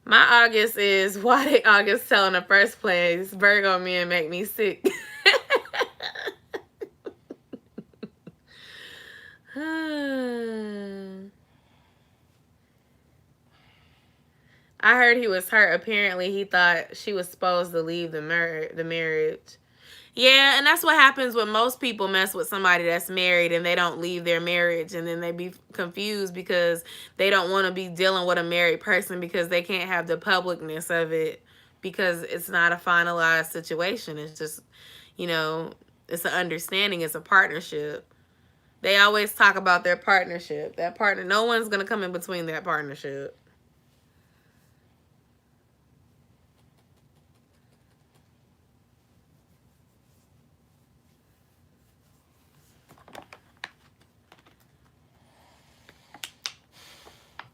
My August is, why did August tell in the first place? Virgo men make me sick. I heard he was hurt. Apparently, he thought she was supposed to leave the marriage. Yeah, and that's what happens when most people mess with somebody that's married and they don't leave their marriage, and then they be confused because they don't want to be dealing with a married person because they can't have the publicness of it because it's not a finalized situation. It's just, you know, It's an understanding. It's a partnership. They always talk about their partnership. That partner, no one's going to come in between that partnership.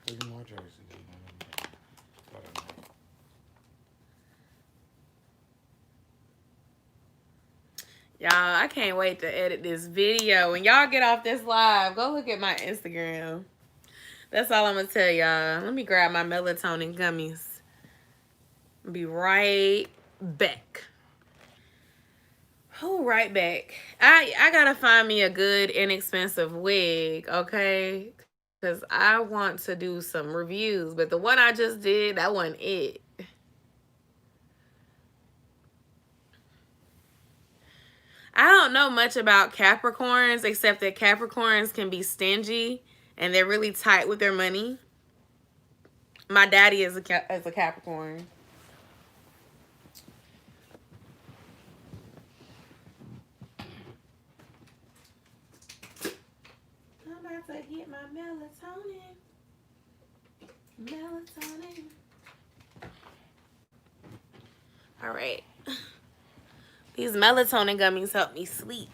Three more jerseys. Y'all, I can't wait to edit this video. When y'all get off this live, go look at my Instagram. That's all I'm going to tell y'all. Let me grab my melatonin gummies. Be right back. Oh, right back. I got to find me a good, inexpensive wig, okay? Because I want to do some reviews. But the one I just did, that wasn't it. I don't know much about Capricorns, except that Capricorns can be stingy and they're really tight with their money. My daddy is a Capricorn. I'm about to get my melatonin. Melatonin. All right. These melatonin gummies help me sleep.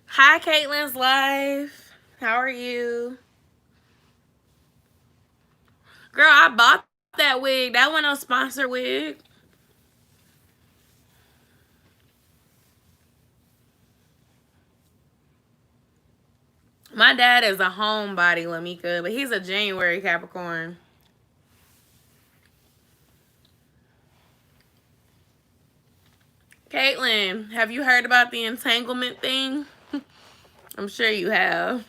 Hi, Caitlin's Life. How are you? Girl, I bought that wig. That wasn't no sponsor wig. My dad is a homebody, Lamika, but he's a January Capricorn. Caitlin, have you heard about the entanglement thing? I'm sure you have.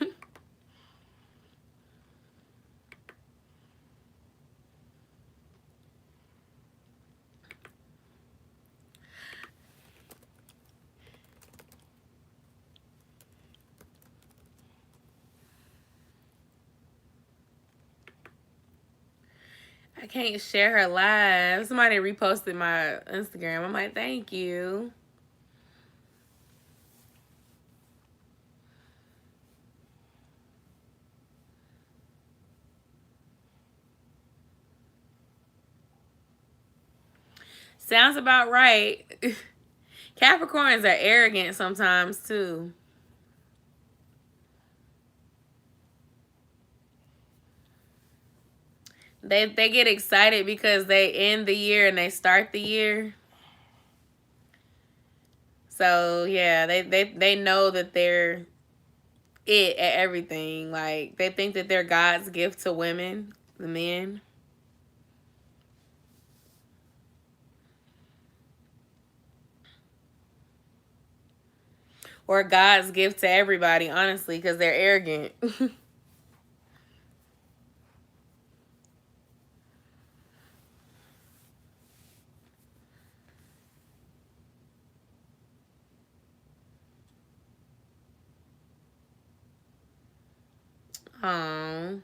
I can't share her live. Somebody reposted my Instagram. I'm like, thank you. Sounds about right. Capricorns are arrogant sometimes too. They get excited because they end the year and they start the year. So yeah, they know that they're it at everything. Like they think that they're God's gift to women, the men. Or God's gift to everybody, honestly, because they're arrogant. Oh.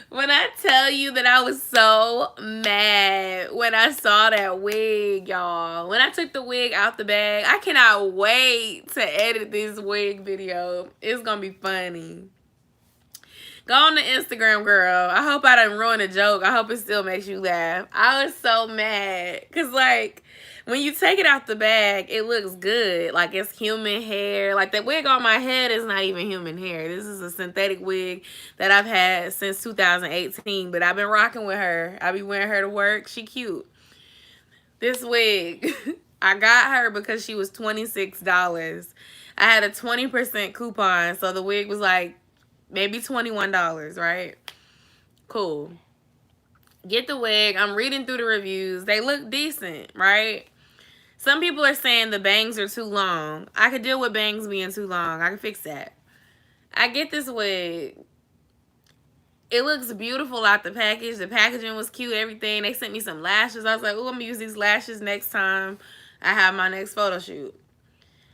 When I tell you that I was so mad when I saw that wig, y'all. When I took the wig out the bag, I cannot wait to edit this wig video. It's gonna be funny. Go on the Instagram, girl. I hope I didn't ruin a joke. I hope it still makes you laugh. I was so mad. Because, like, when you take it out the bag, it looks good. Like, it's human hair. Like, the wig on my head is not even human hair. This is a synthetic wig that I've had since 2018. But I've been rocking with her. I be wearing her to work. She cute. This wig, I got her because she was $26. I had a 20% coupon. So the wig was like, maybe $21, right? Cool. Get the wig. I'm reading through the reviews. They look decent, right? Some people are saying the bangs are too long. I could deal with bangs being too long. I can fix that. I get this wig. It looks beautiful out the package. The packaging was cute, everything. They sent me some lashes. I was like, oh, I'm going to use these lashes next time I have my next photo shoot.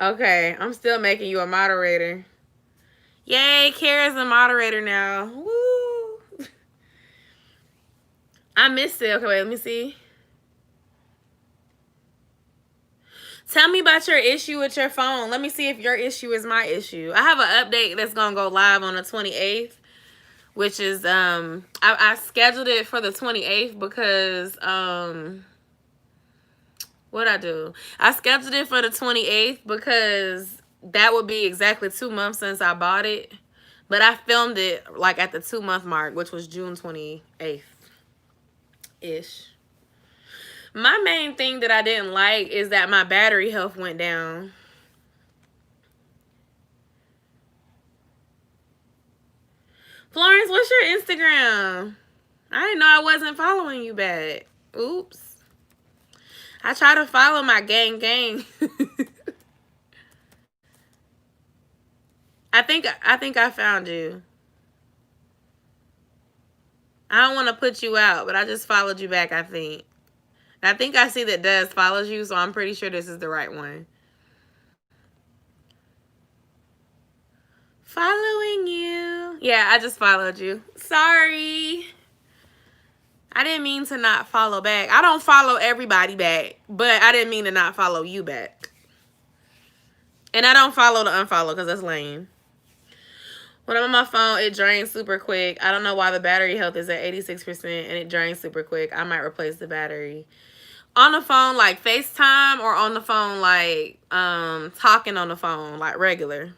Okay, I'm still making you a moderator. Yay, Kara's a moderator now. Woo! I missed it. Okay, wait, let me see. Tell me about your issue with your phone. Let me see if your issue is my issue. I have an update that's gonna go live on the 28th, which is I scheduled it for the 28th because what I do? I scheduled it for the 28th because that would be exactly 2 months since I bought it. But I filmed it like at the 2-month mark, which was June 28th ish. My main thing that I didn't like is that my battery health went down. Florence, what's your Instagram? I didn't know I wasn't following you back. Oops. I try to follow my gang. I think I found you. I don't want to put you out, but I just followed you back, I think. I think I see that Des follows you, so I'm pretty sure this is the right one. Following you. Yeah, I just followed you. Sorry. I didn't mean to not follow back. I don't follow everybody back, but I didn't mean to not follow you back. And I don't follow to unfollow because that's lame. When I'm on my phone, it drains super quick. I don't know why the battery health is at 86% and it drains super quick. I might replace the battery. On the phone, like FaceTime, or on the phone, like talking on the phone, like regular.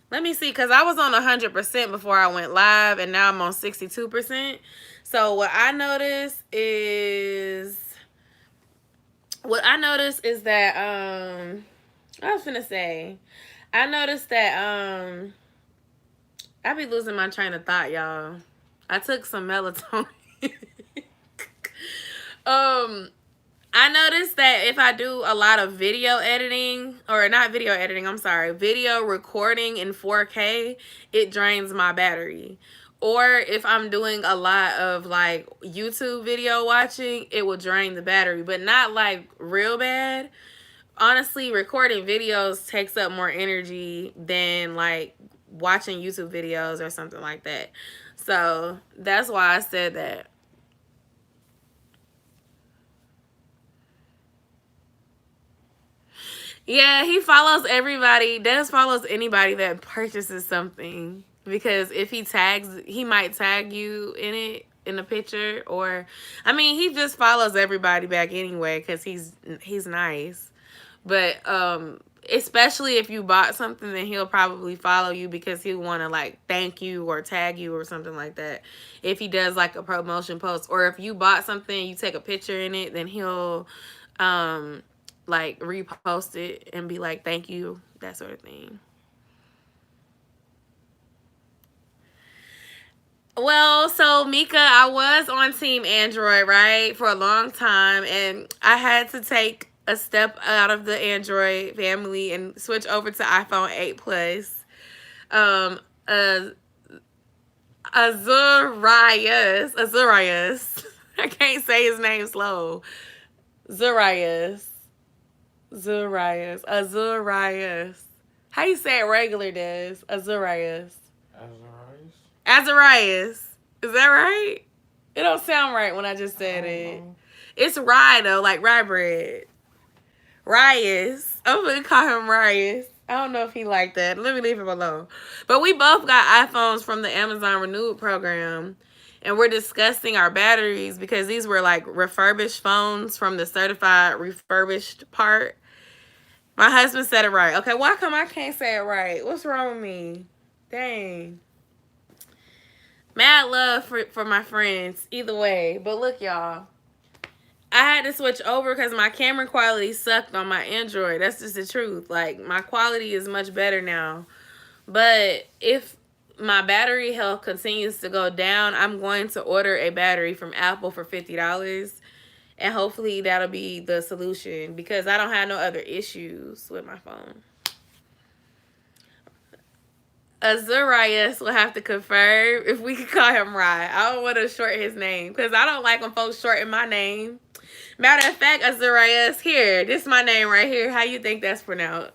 Let me see, because I was on 100% before I went live, and now I'm on 62%. So what I noticed is that I was finna say, I noticed that I be losing my train of thought, y'all. I took some melatonin. I noticed that if I do a lot of video editing, or not video editing, I'm sorry, video recording in 4K, it drains my battery. Or if I'm doing a lot of like YouTube video watching, it will drain the battery, but not like real bad. Honestly, recording videos takes up more energy than like watching YouTube videos or something like that. So that's why I said that. Yeah, he follows everybody. Dennis follows anybody that purchases something. Because if he tags, he might tag you in it, in the picture. Or, I mean, he just follows everybody back anyway because he's nice. But especially if you bought something, then he'll probably follow you because he'll want to like thank you or tag you or something like that. If he does like a promotion post, or if you bought something, you take a picture in it, then he'll like repost it and be like thank you, that sort of thing. Well, so Mika, I was on Team Android, right, for a long time, and I had to take a step out of the Android family and switch over to iPhone 8 Plus. Um, uh, Azurias. I can't say his name slow. Azurias. How you say it regular, Des? Azurias. Azarias. Is that right? It don't sound right when I just said it. It's rye though, like rye bread. Rias. I'm gonna call him Rias. I don't know if he like that. Let me leave him alone. But we both got iPhones from the Amazon Renewed program. And we're discussing our batteries because these were like refurbished phones from the certified refurbished part. My husband said it right. Okay, why come I can't say it right? What's wrong with me? Dang. Mad love for my friends. Either way. But look, y'all. I had to switch over because my camera quality sucked on my Android. That's just the truth. Like, my quality is much better now. But if my battery health continues to go down, I'm going to order a battery from Apple for $50. And hopefully that'll be the solution because I don't have no other issues with my phone. Azurias will have to confirm if we could call him Rye. I don't want to short his name because I don't like when folks shorten my name. Matter of fact, Azarias, here, this is my name right here. How you think that's pronounced?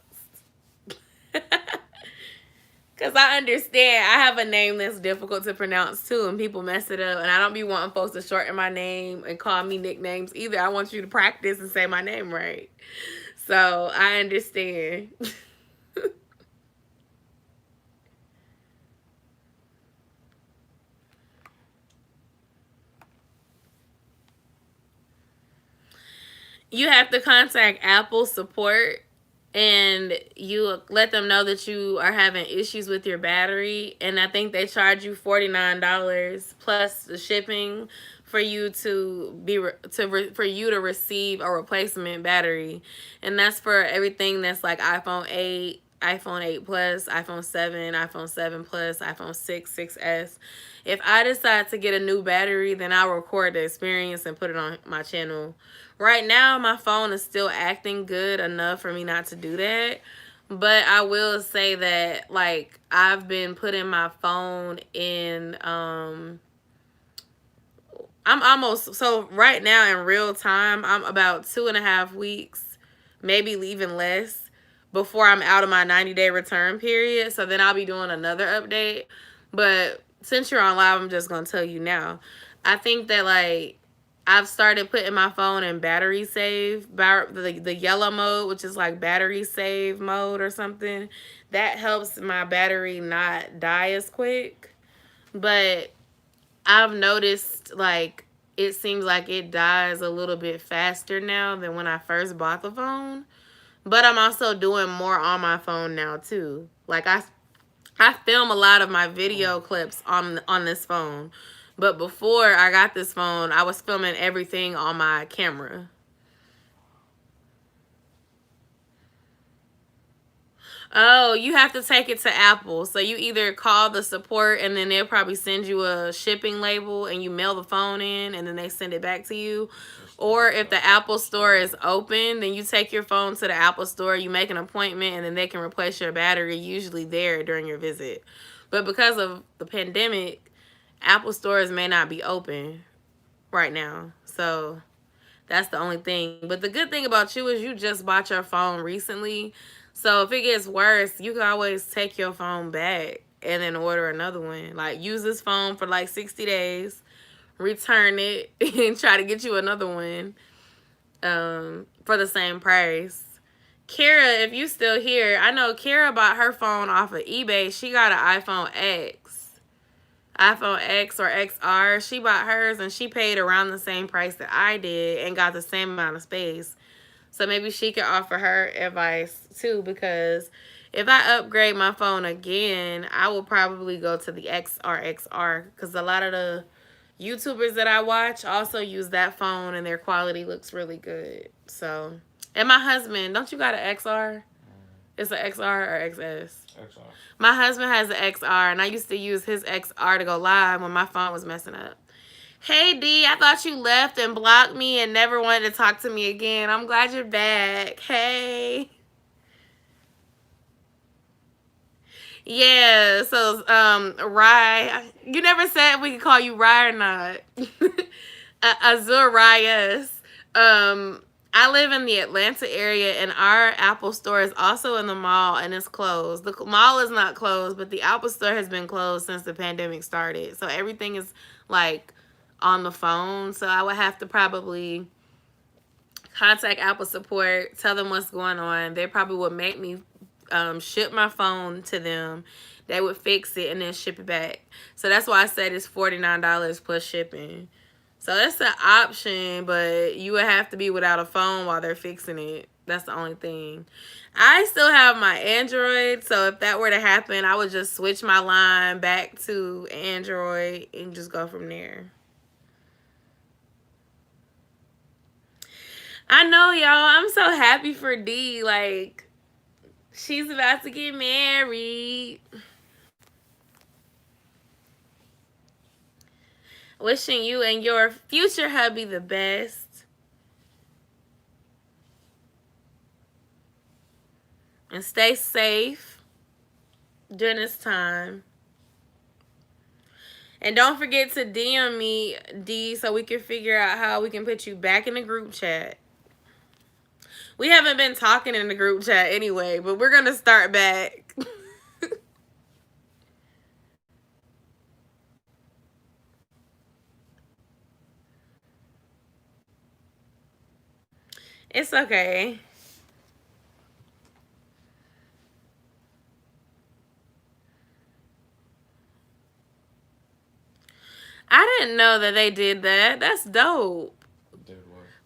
Because I understand I have a name that's difficult to pronounce too, and people mess it up. And I don't be wanting folks to shorten my name and call me nicknames either. I want you to practice and say my name right. So I understand. You have to contact Apple support and you let them know that you are having issues with your battery, and I think they charge you $49 plus the shipping for you to for you to receive a replacement battery, and that's for everything that's like iPhone 8, iPhone 8 Plus, iPhone 7, iPhone 7 Plus, iPhone 6, 6S. If I decide to get a new battery, then I'll record the experience and put it on my channel. Right now, my phone is still acting good enough for me not to do that. But I will say that, like, I've been putting my phone in, I'm almost, so right now in real time, I'm about 2.5 weeks, maybe even less, before I'm out of my 90-day return period. So then I'll be doing another update. But since you're on live, I'm just going to tell you now. I think that, like, I've started putting my phone in battery save, the yellow mode, which is like battery save mode or something. That helps my battery not die as quick. But I've noticed, like, it seems like it dies a little bit faster now than when I first bought the phone. But I'm also doing more on my phone now too. Like, I film a lot of my video clips on this phone. But before I got this phone, I was filming everything on my camera. Oh, you have to take it to Apple. So you either call the support and then they'll probably send you a shipping label and you mail the phone in and then they send it back to you. Or if the Apple store is open, then you take your phone to the Apple store, you make an appointment, and then they can replace your battery usually there during your visit. But because of the pandemic, Apple stores may not be open right now. So that's the only thing. But the good thing about you is you just bought your phone recently. So if it gets worse, you can always take your phone back and then order another one. Like, use this phone for like 60 days, return it, and try to get you another one for the same price. Kara, if you still here, I know Kara bought her phone off of eBay. She got an iPhone X or XR. She bought hers and she paid around the same price that I did and got the same amount of space. So maybe she could offer her advice too, because if I upgrade my phone again, I will probably go to the XR because a lot of the YouTubers that I watch also use that phone and their quality looks really good. So, and my husband, don't you got an XR? It's an XR or XS? XR. My husband has an XR, and I used to use his XR to go live when my phone was messing up. Hey, D, I thought you left and blocked me and never wanted to talk to me again. I'm glad you're back. Hey. Yeah, so, Rye, you never said we could call you Rye or not. Azurias. I live in the Atlanta area, and our Apple store is also in the mall, and it's closed. The mall is not closed, but the Apple store has been closed since the pandemic started. So everything is, like, on the phone. So I would have to probably contact Apple support, tell them what's going on. They probably would make me ship my phone to them. They would fix it and then ship it back. So that's why I said it's $49 plus shipping. So that's an option, but you would have to be without a phone while they're fixing it. That's the only thing. I still have my Android, so if that were to happen, I would just switch my line back to Android and just go from there. I know, y'all. I'm so happy for D. Like, she's about to get married. Wishing you and your future hubby the best. And stay safe during this time. And don't forget to DM me, D, so we can figure out how we can put you back in the group chat. We haven't been talking in the group chat anyway, but we're going to start back. It's okay. I didn't know that they did that. That's dope.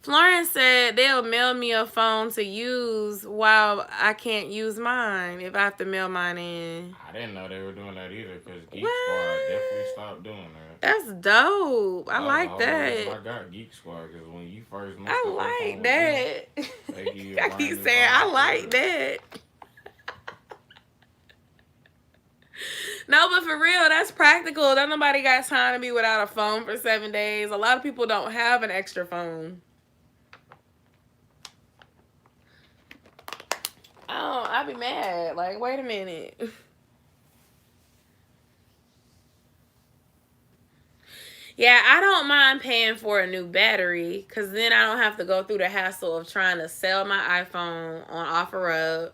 Florence said they'll mail me a phone to use while I can't use mine if I have to mail mine in. I didn't know they were doing that either because Geek Squad definitely stopped doing that. That's dope. I like that. I got Geek Squad because when you first messed I like that. I keep saying I like that. No, but for real, that's practical. Don't nobody got time to be without a phone for 7 days. A lot of people don't have an extra phone. Oh, I'd be mad. Like, wait a minute. Yeah, I don't mind paying for a new battery because then I don't have to go through the hassle of trying to sell my iPhone on OfferUp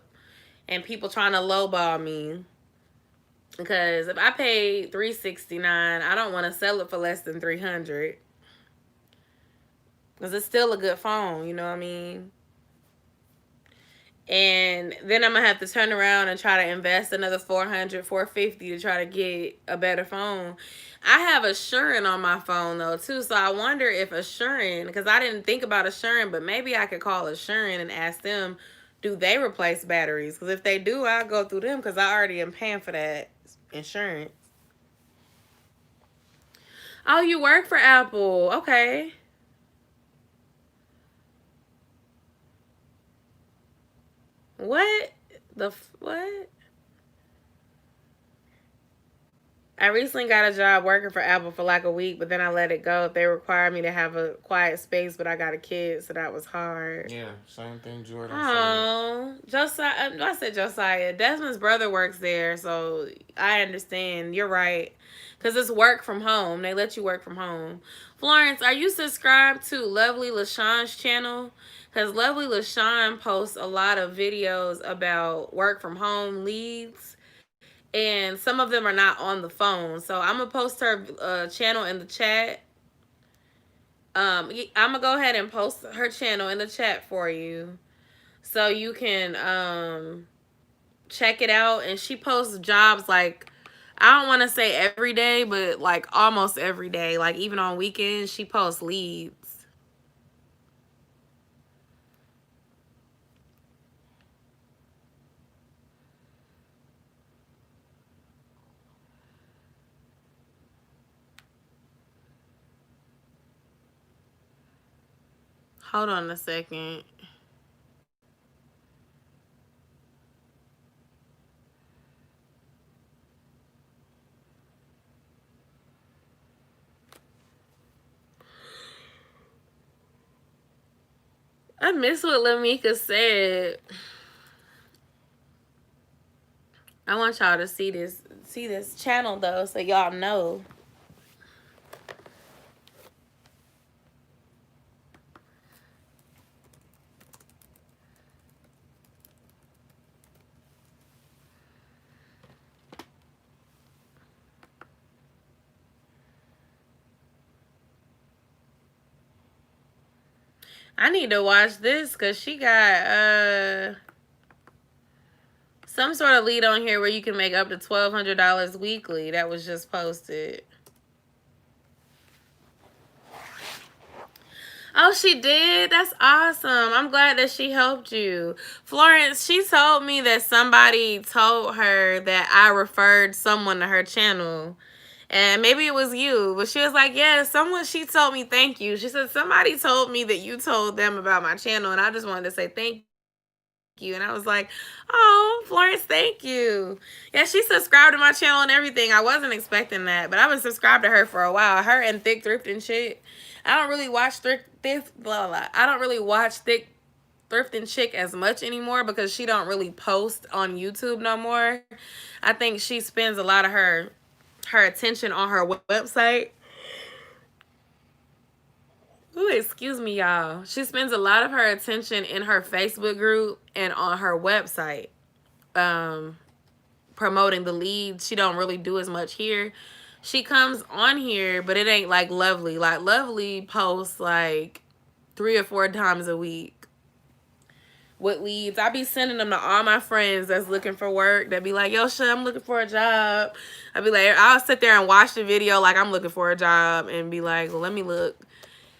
and people trying to lowball me. Because if I pay $369, I don't want to sell it for less than $300. Because it's still a good phone, you know what I mean? And then I'm going to have to turn around and try to invest another $400, $450 to try to get a better phone. I have Assurant on my phone, though, too. So I wonder if Assurant, because I didn't think about Assurant, but maybe I could call Assurant and ask them, do they replace batteries? Because if they do, I'll go through them because I already am paying for that insurance. Oh, you work for Apple. Okay. What? What? I recently got a job working for Apple for like a week, but then I let it go. They required me to have a quiet space, but I got a kid, so that was hard. Yeah, same thing Jordan said. Josiah. I said Josiah. Desmond's brother works there, so I understand. You're right. Because it's work from home. They let you work from home. Florence, are you subscribed to Lovely LaShawn's channel? Because Lovely LaShawn posts a lot of videos about work from home leads. And some of them are not on the phone. So I'm going to post her channel in the chat. I'm going to go ahead and post her channel in the chat for you. So you can check it out. And she posts jobs like, I don't want to say every day, but like almost every day. Like even on weekends, she posts leads. Hold on a second. I miss what Lamika said. I want y'all to see this channel though, so y'all know. I need to watch this because she got some sort of lead on here where you can make up to $1,200 weekly. That was just posted. Oh, she did? That's awesome. I'm glad that she helped you. Florence, she told me that somebody told her that I referred someone to her channel. And maybe it was you. But she was like, yeah, she told me thank you. She said, somebody told me that you told them about my channel. And I just wanted to say thank you. And I was like, oh, Florence, thank you. Yeah, she subscribed to my channel and everything. I wasn't expecting that. But I've been subscribed to her for a while. Her and Thick Thrifting Chick. I don't really watch I don't really watch Thick Thrifting Chick as much anymore because she don't really post on YouTube no more. I think she spends a lot of her her attention on her website. Ooh, excuse me, y'all. She spends a lot of her attention in her Facebook group and on her website, promoting the leads. She don't really do as much here. She comes on here, but it ain't like Lovely. Like Lovely posts like 3 or 4 times a week with leads. I be sending them to all my friends that's looking for work. That be like, Yo-sha, I'm looking for a job. I be like, I'll sit there and watch the video like I'm looking for a job and be like, well, let me look.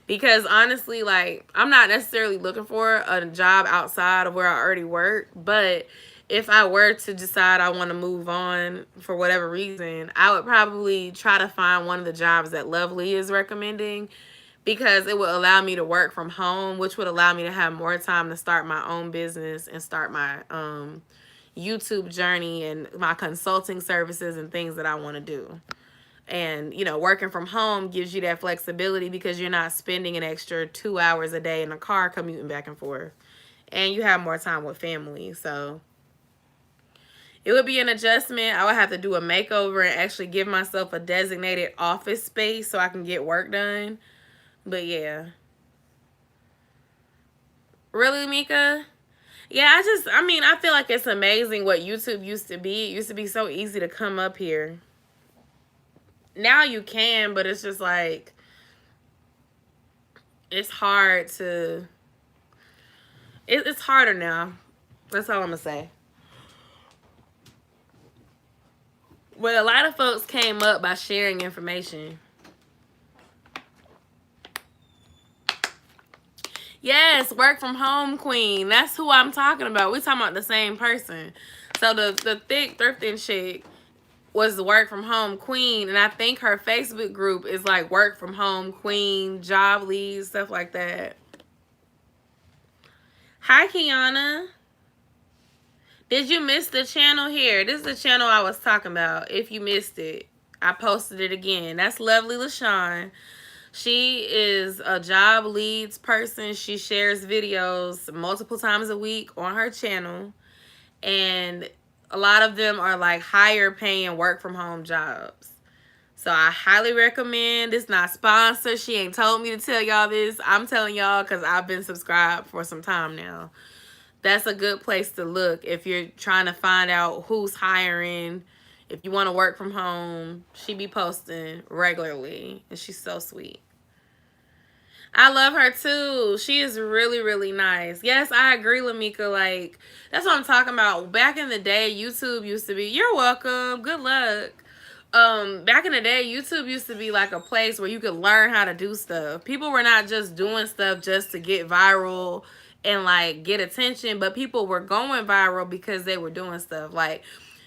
Because honestly, like, I'm not necessarily looking for a job outside of where I already work. But if I were to decide I want to move on for whatever reason, I would probably try to find one of the jobs that Lovely is recommending, because it would allow me to work from home, which would allow me to have more time to start my own business and start my YouTube journey and my consulting services and things that I want to do. And, you know, working from home gives you that flexibility because you're not spending an extra 2 hours a day in a car commuting back and forth. And you have more time with family. So it would be an adjustment. I would have to do a makeover and actually give myself a designated office space so I can get work done. But yeah. Really, Mika? Yeah, I feel like it's amazing what YouTube used to be. It used to be so easy to come up here. Now you can, but it's just like, it's hard to, it's harder now. That's all I'm going to say. But a lot of folks came up by sharing information. Yes, work from home queen. That's who I'm talking about. We talking about the same person. So the thick thrifting chick was the work from home queen, and I think her Facebook group is like work from home queen, job leads, stuff like that. Hi, Kiana. Did you miss the channel here? This is the channel I was talking about. If you missed it, I posted it again. That's Lovely LaShawn. She is a job leads person. She shares videos multiple times a week on her channel. And a lot of them are like higher paying work from home jobs. So I highly recommend. It's not sponsored. She ain't told me to tell y'all this. I'm telling y'all because I've been subscribed for some time now. That's a good place to look if you're trying to find out who's hiring. If you want to work from home, she be posting regularly, and she's so sweet. I love her too. She is really, really nice. Yes, I agree, Lamika. Like, that's what I'm talking about. Back in the day, YouTube used to be, you're welcome, good luck. Back in the day, YouTube used to be like a place where you could learn how to do stuff. People were not just doing stuff just to get viral and like get attention, but people were going viral because they were doing stuff. Like,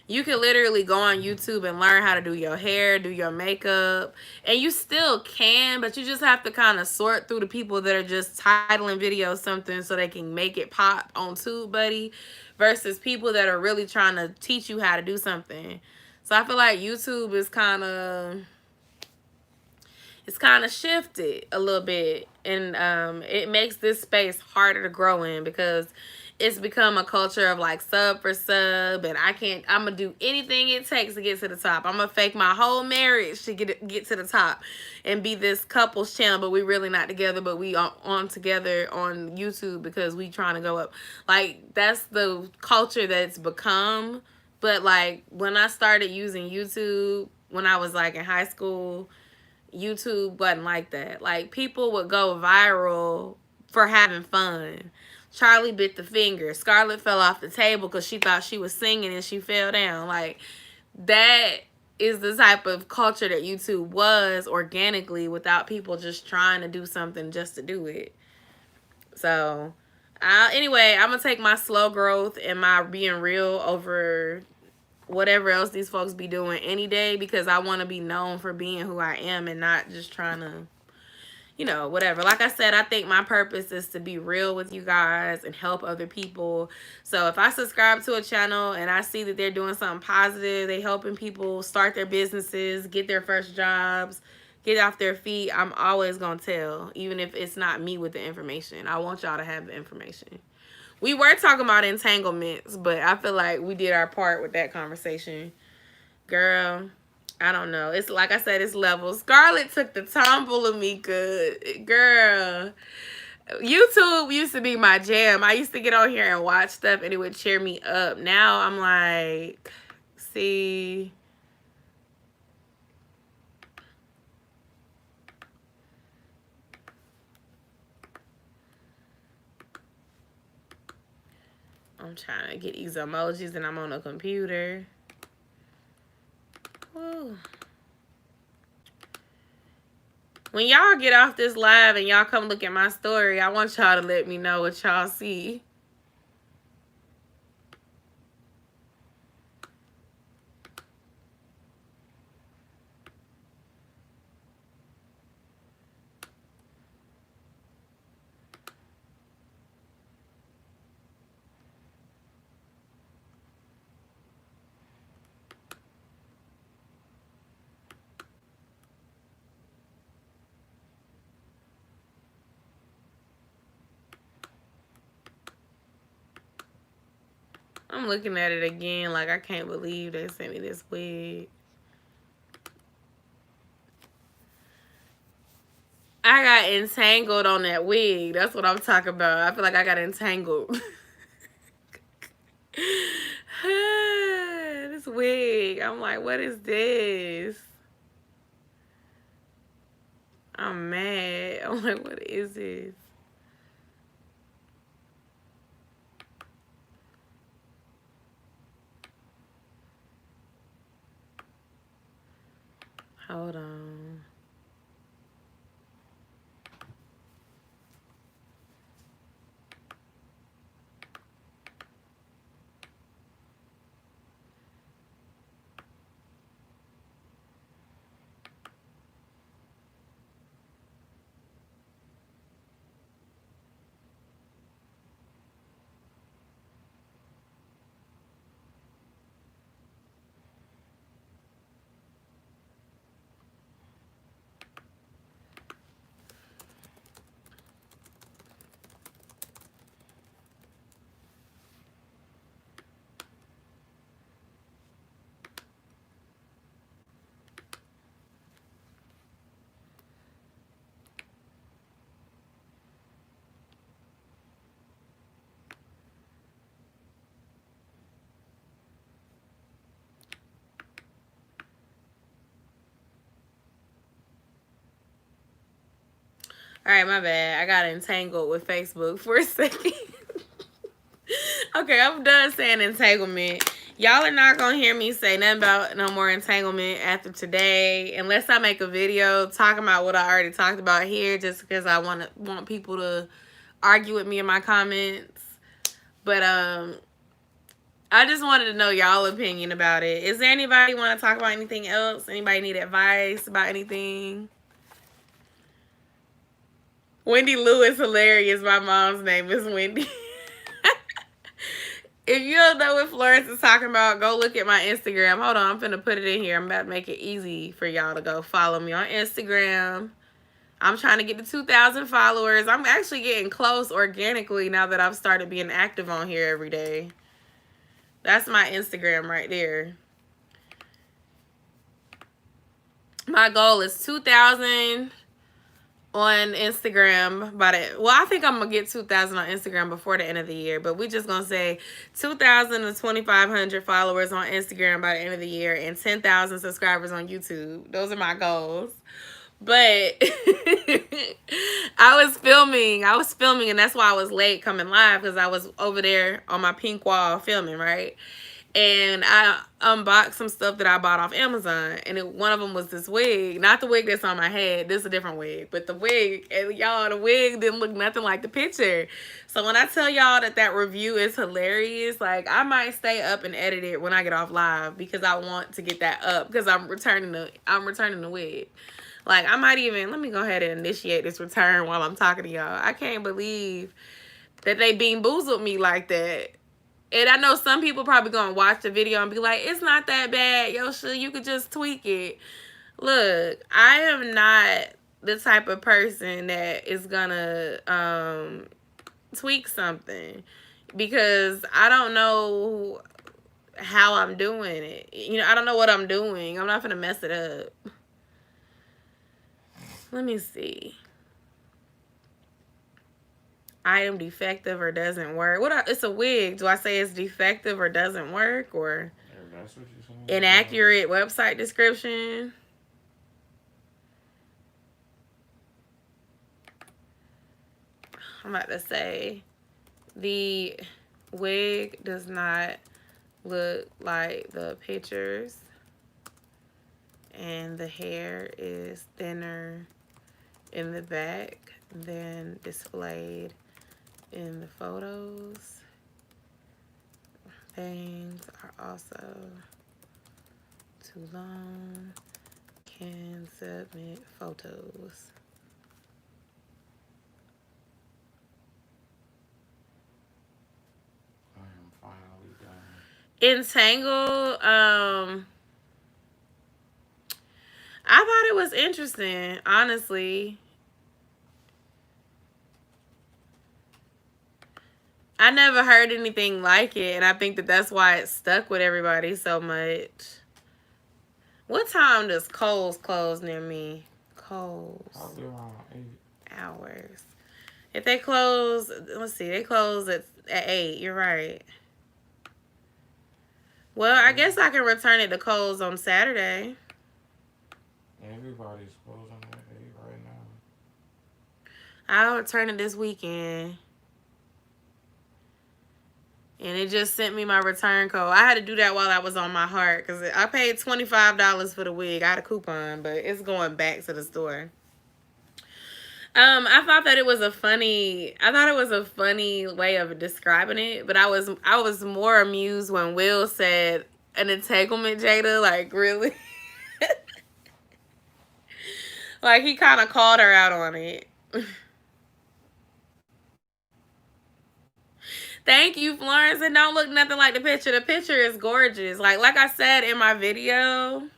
you can literally go on YouTube and learn how to do your hair, do your makeup, and you still can, but you just have to kind of sort through the people that are just titling videos something so they can make it pop on TubeBuddy versus people that are really trying to teach you how to do something. So I feel like YouTube is kind of, it's kind of shifted a little bit, and it makes this space harder to grow in because it's become a culture of like sub for sub, and I'm gonna do anything it takes to get to the top. I'm gonna fake my whole marriage to get to the top and be this couple's channel, but we really not together, but we are on together on YouTube because we trying to go up. Like, that's the culture that's become. But like, when I started using YouTube when I was like in high school, YouTube wasn't like that. Like, people would go viral for having fun. Charlie bit the finger. Scarlett fell off the table because she thought she was singing and she fell down. Like, that is the type of culture that YouTube was organically without people just trying to do something just to do it. So, anyway, I'm going to take my slow growth and my being real over whatever else these folks be doing any day because I want to be known for being who I am and not just trying to, you know, whatever. Like I said, I think my purpose is to be real with you guys and help other people. So if I subscribe to a channel and I see that they're doing something positive, they helping people start their businesses, get their first jobs, get off their feet, I'm always going to tell, even if it's not me with the information. I want y'all to have the information. We were talking about entanglements, but I feel like we did our part with that conversation. Girl, I don't know. It's like I said, it's levels. Scarlett took the tumble of me good. Girl. YouTube used to be my jam. I used to get on here and watch stuff and it would cheer me up. Now I'm like, see. I'm trying to get these emojis and I'm on a computer. Woo. When y'all get off this live and y'all come look at my story, I want y'all to let me know what y'all see. I'm looking at it again like I can't believe they sent me this wig. I got entangled on that wig. That's what I'm talking about. I feel like I got entangled. This wig. I'm like, what is this? I'm mad. I'm like, what is this? Hold on. All right, my bad. I got entangled with Facebook for a second. Okay, I'm done saying entanglement. Y'all are not going to hear me say nothing about no more entanglement after today. Unless I make a video talking about what I already talked about here. Just because I want people to argue with me in my comments. But I just wanted to know y'all opinion about it. Is there anybody want to talk about anything else? Anybody need advice about anything? Wendy Lou is hilarious. My mom's name is Wendy. If you don't know what Florence is talking about, go look at my Instagram. Hold on, I'm finna put it in here. I'm about to make it easy for y'all to go follow me on Instagram. I'm trying to get to 2,000 followers. I'm actually getting close organically now that I've started being active on here every day. That's my Instagram right there. My goal is 2,000 on Instagram by the, well, I think I'm gonna get 2,000 on Instagram before the end of the year, but we just gonna say 2,000 to 2,500 followers on Instagram by the end of the year and 10,000 subscribers on YouTube. Those are my goals. But I was filming and that's why I was late coming live, because I was over there on my pink wall filming, right? And I unboxed some stuff that I bought off Amazon. And one of them was this wig. Not the wig that's on my head. This is a different wig. But the wig, and y'all, the wig didn't look nothing like the picture. So when I tell y'all that that review is hilarious, like, I might stay up and edit it when I get off live, because I want to get that up, because I'm returning the wig. Like, I might even, let me go ahead and initiate this return while I'm talking to y'all. I can't believe that they bean-boozled me like that. And I know some people probably gonna watch the video and be like, it's not that bad, Yo-sha, you could just tweak it. Look, I am not the type of person that is gonna tweak something, because I don't know how I'm doing it. You know, I don't know what I'm doing. I'm not gonna mess it up. Let me see. Item defective or doesn't work. It's a wig. Do I say it's defective or doesn't work, or That's what you're saying. inaccurate website description? I'm about to say the wig does not look like the pictures, and the hair is thinner in the back than displayed in the photos. Bangs are also too long. Can submit photos. I am finally done. Entangle, I thought it was interesting, honestly. I never heard anything like it, and I think that that's why it stuck with everybody so much. What time does Kohl's close near me? Kohl's. Probably around 8 hours. If they close, let's see, they close at 8. You're right. Well, I guess I can return it to Kohl's on Saturday. Everybody's closing at 8 right now. I'll return it this weekend. And it just sent me my return code. I had to do that while I was on my heart because I paid $25 for the wig. I had a coupon, but it's going back to the store. I thought it was a funny way of describing it, but I was more amused when Will said an entanglement, Jada. Like, really? Like, he kind of called her out on it. Thank you, Florence. It don't look nothing like the picture. The picture is gorgeous. Like I said in my video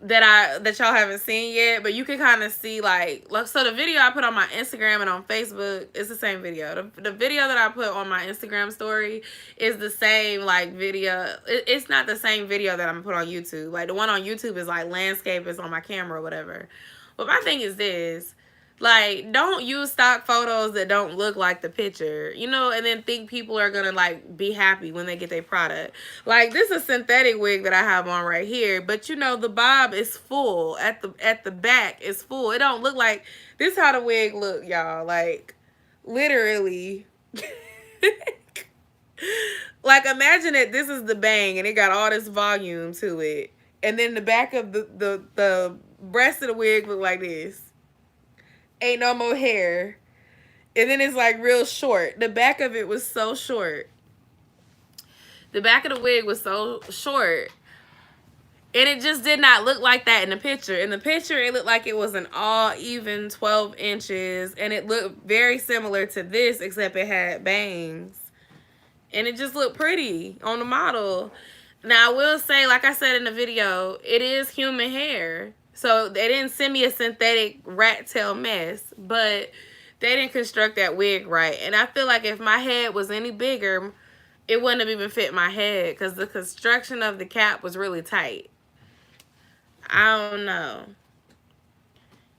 that y'all haven't seen yet, but you can kind of see so the video I put on my Instagram and on Facebook is the same video. The video that I put on my Instagram story is the same video. It's not the same video that I'm gonna put on YouTube. Like, the one on YouTube is like landscape is on my camera or whatever. But my thing is this. Like, don't use stock photos that don't look like the picture, you know, and then think people are gonna be happy when they get their product. Like, this is a synthetic wig that I have on right here, but you know, the bob is full at the back is full. It don't look like this. How the wig look, y'all? Like, literally. Like, imagine that this is the bang and it got all this volume to it, and then the back of the breast of the wig look like this. Ain't no more hair. And then it's like real short. The back of it was so short. The back of the wig was so short. And it just did not look like that in the picture. In the picture, it looked like it was an all even 12 inches. And it looked very similar to this, except it had bangs. And it just looked pretty on the model. Now, I will say, like I said in the video, it is human hair. So they didn't send me a synthetic rat tail mess, but they didn't construct that wig right. And I feel like if my head was any bigger, it wouldn't have even fit my head because the construction of the cap was really tight. I don't know.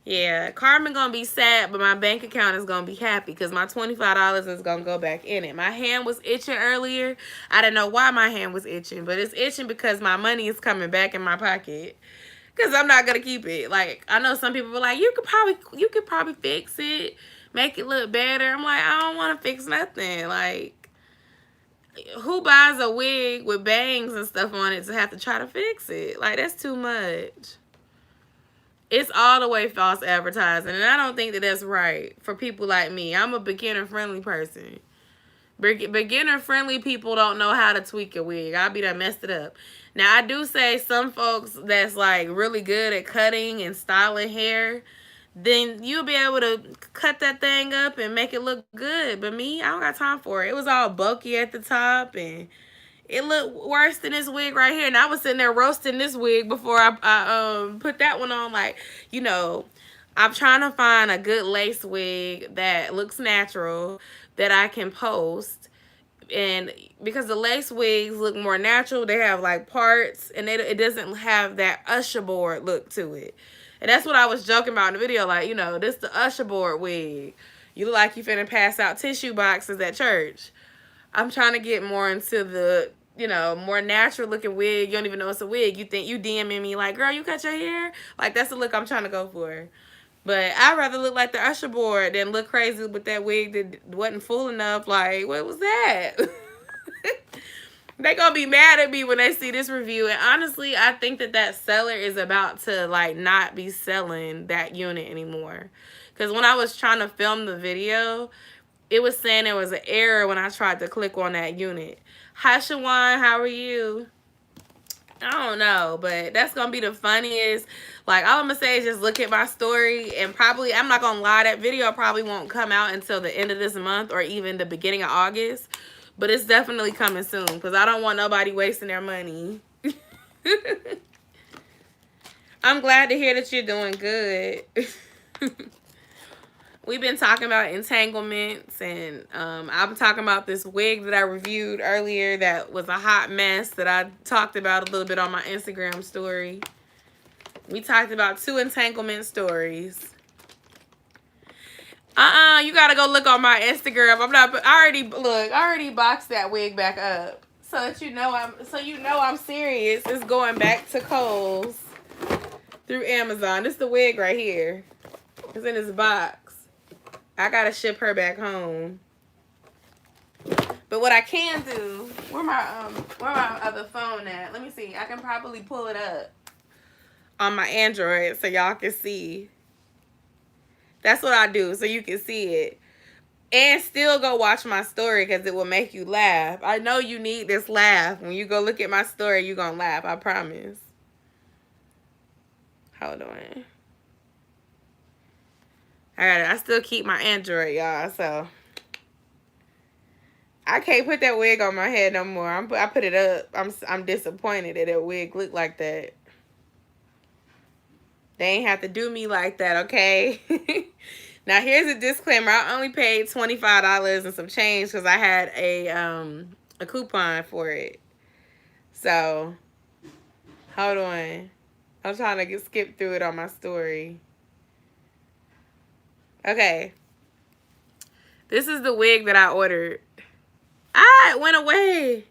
Yeah, Carmen gonna be sad, but my bank account is gonna be happy because my $25 is gonna go back in it. My hand was itching earlier. I didn't know why my hand was itching, but it's itching because my money is coming back in my pocket. Because I'm not going to keep it. Like, I know some people were like, you could probably fix it, make it look better. I'm like, I don't want to fix nothing. Like, who buys a wig with bangs and stuff on it to have to try to fix it? Like, that's too much. It's all the way false advertising. And I don't think that that's right for people like me. I'm a beginner-friendly person. Beginner-friendly people don't know how to tweak a wig. I'll be done messed it up. Now, I do say some folks that's like really good at cutting and styling hair, then you'll be able to cut that thing up and make it look good. But me, I don't got time for it. It was all bulky at the top and it looked worse than this wig right here. And I was sitting there roasting this wig before I put that one on. Like, you know, I'm trying to find a good lace wig that looks natural that I can post And because the lace wigs look more natural, they have like parts, and it doesn't have that usher board look to it. And that's what I was joking about in the video, like, you know, this the usher board wig. You look like you finna pass out tissue boxes at church. I'm trying to get more into the, you know, more natural looking wig. You don't even know it's a wig. You think you DMing me like, girl, you cut your hair? Like, that's the look I'm trying to go for. But I'd rather look like the usher board than look crazy with that wig that wasn't full enough. Like, what was that? They gonna be mad at me when they see this review. And honestly, I think that seller is about to, like, not be selling that unit anymore. Because when I was trying to film the video, it was saying there was an error when I tried to click on that unit. Hi, Shawan. How are you? I don't know, but that's gonna be the funniest. Like, all I'm gonna say is just look at my story, and probably, I'm not gonna lie, that video probably won't come out until the end of this month or even the beginning of August, but it's definitely coming soon because I don't want nobody wasting their money. I'm glad to hear that you're doing good. We've been talking about entanglements, and I'm talking about this wig that I reviewed earlier that was a hot mess that I talked about a little bit on my Instagram story. We talked about 2 entanglement stories. You gotta go look on my Instagram. I already boxed that wig back up. So that you know I'm serious. It's going back to Kohl's through Amazon. This is the wig right here. It's in this box. I gotta ship her back home. But what I can do, where my other phone at? Let me see. I can probably pull it up on my Android so y'all can see. That's what I do, so you can see it. And still go watch my story because it will make you laugh. I know you need this laugh. When you go look at my story, you're gonna laugh, I promise. Hold on. Alright, I still keep my Android, y'all, so I can't put that wig on my head no more. I put it up. I'm disappointed that wig looked like that. They ain't have to do me like that, okay? Now here's a disclaimer. I only paid $25 and some change because I had a coupon for it. So hold on. I'm trying to skip through it on my story. Okay. This is the wig that I ordered. Ah, it went away.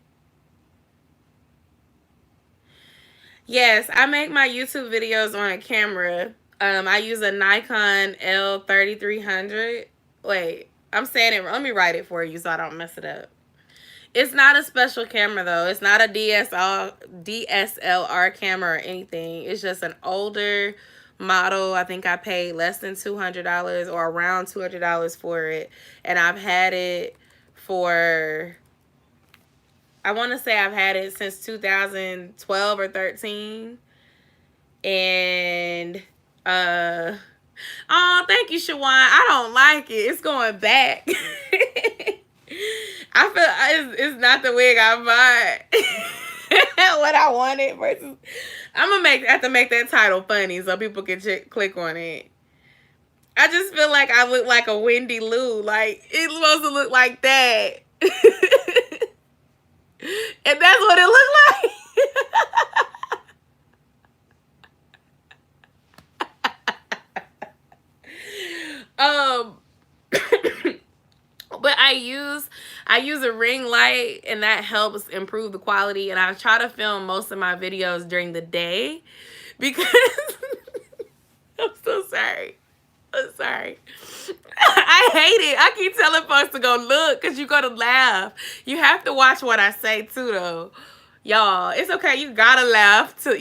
Yes, I make my YouTube videos on a camera. I use a Nikon L3300. Wait, I'm saying it. Let me write it for you so I don't mess it up. It's not a special camera though. It's not a DSLR camera or anything. It's just an older model. I think I paid less than $200 or around $200 for it. And I've had it for, I want to say I've had it since 2012 or 13. And, oh, thank you, Shawan. I don't like it. It's going back. I feel it's not the wig I bought. What I wanted versus, I'm gonna have to make that title funny so people can click on it. I just feel like I look like a Wendy Lou. Like, it's supposed to look like that. And that's what it looked like. But I use a ring light, and that helps improve the quality. And I try to film most of my videos during the day because I'm so sorry. I'm sorry. I hate it. I keep telling folks to go look because you're going to laugh. You have to watch what I say too, though. Y'all, it's okay. You got to laugh too.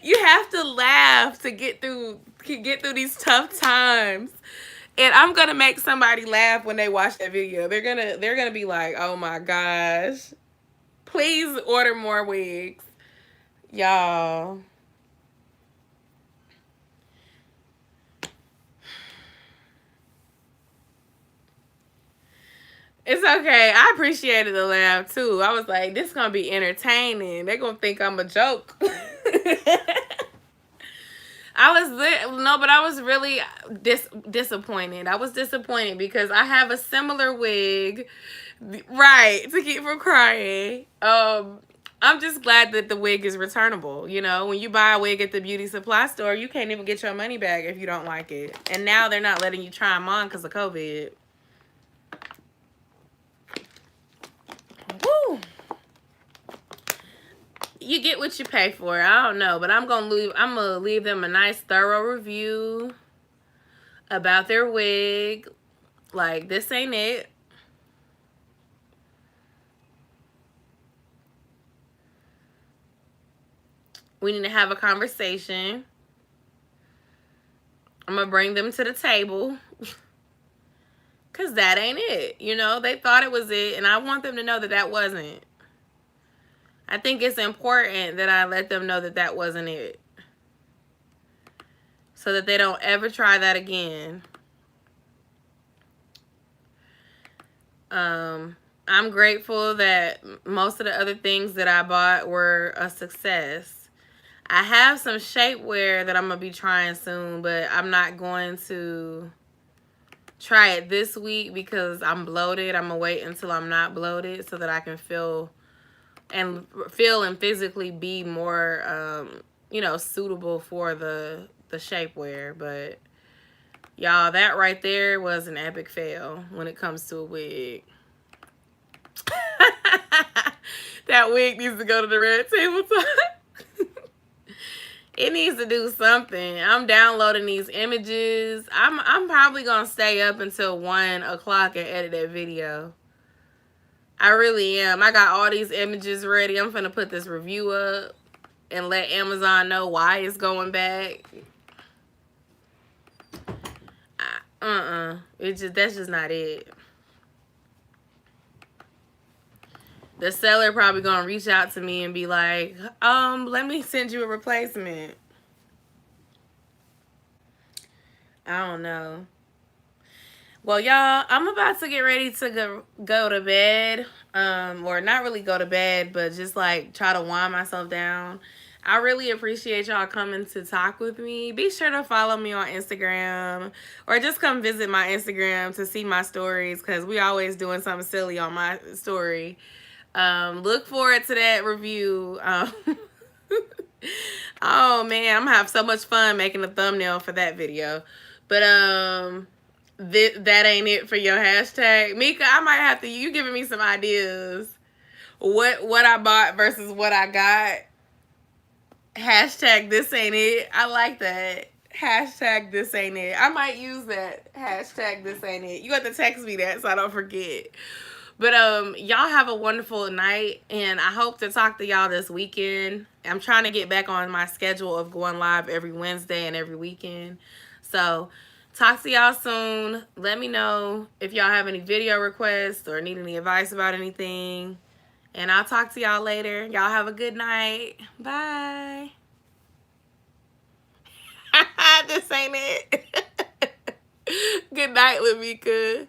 You have to laugh to get through these tough times. And I'm gonna make somebody laugh when they watch that video. They're gonna be like, oh my gosh. Please order more wigs. Y'all. It's okay. I appreciated the laugh too. I was like, this is gonna be entertaining. They're gonna think I'm a joke. No, but I was really disappointed. I was disappointed because I have a similar wig, right, to keep from crying. I'm just glad that the wig is returnable. You know, when you buy a wig at the beauty supply store, you can't even get your money back if you don't like it. And now they're not letting you try them on because of COVID. Woo! You get what you pay for. I don't know, but I'm gonna leave them a nice thorough review about their wig. Like, this ain't it. We need to have a conversation. I'm gonna bring them to the table. Cause that ain't it. You know, they thought it was it, and I want them to know that that wasn't. I think it's important that I let them know that that wasn't it. So that they don't ever try that again. I'm grateful that most of the other things that I bought were a success. I have some shapewear that I'm going to be trying soon, but I'm not going to try it this week because I'm bloated. I'm going to wait until I'm not bloated so that I can feel and physically be more, you know, suitable for the shapewear. But y'all, that right there was an epic fail when it comes to a wig. That wig needs to go to the red table top. It needs to do something. I'm downloading these images. I'm probably gonna stay up until 1 o'clock and edit that video. I really am. I got all these images ready. I'm finna put this review up and let Amazon know why it's going back. That's just not it. The seller probably gonna reach out to me and be like, let me send you a replacement. I don't know. Well, y'all, I'm about to get ready to go to bed. Or not really go to bed, but just like try to wind myself down. I really appreciate y'all coming to talk with me. Be sure to follow me on Instagram or just come visit my Instagram to see my stories because we always doing something silly on my story. Look forward to that review. Oh man, I'm gonna have so much fun making a thumbnail for that video. But that ain't it for your hashtag. Mika, I might have to, you giving me some ideas. What I bought versus what I got. Hashtag this ain't it. I like that. Hashtag this ain't it. I might use that. Hashtag this ain't it. You have to text me that so I don't forget. But y'all have a wonderful night, and I hope to talk to y'all this weekend. I'm trying to get back on my schedule of going live every Wednesday and every weekend. So talk to y'all soon. Let me know if y'all have any video requests or need any advice about anything. And I'll talk to y'all later. Y'all have a good night. Bye. This ain't it. Good night, Lamika.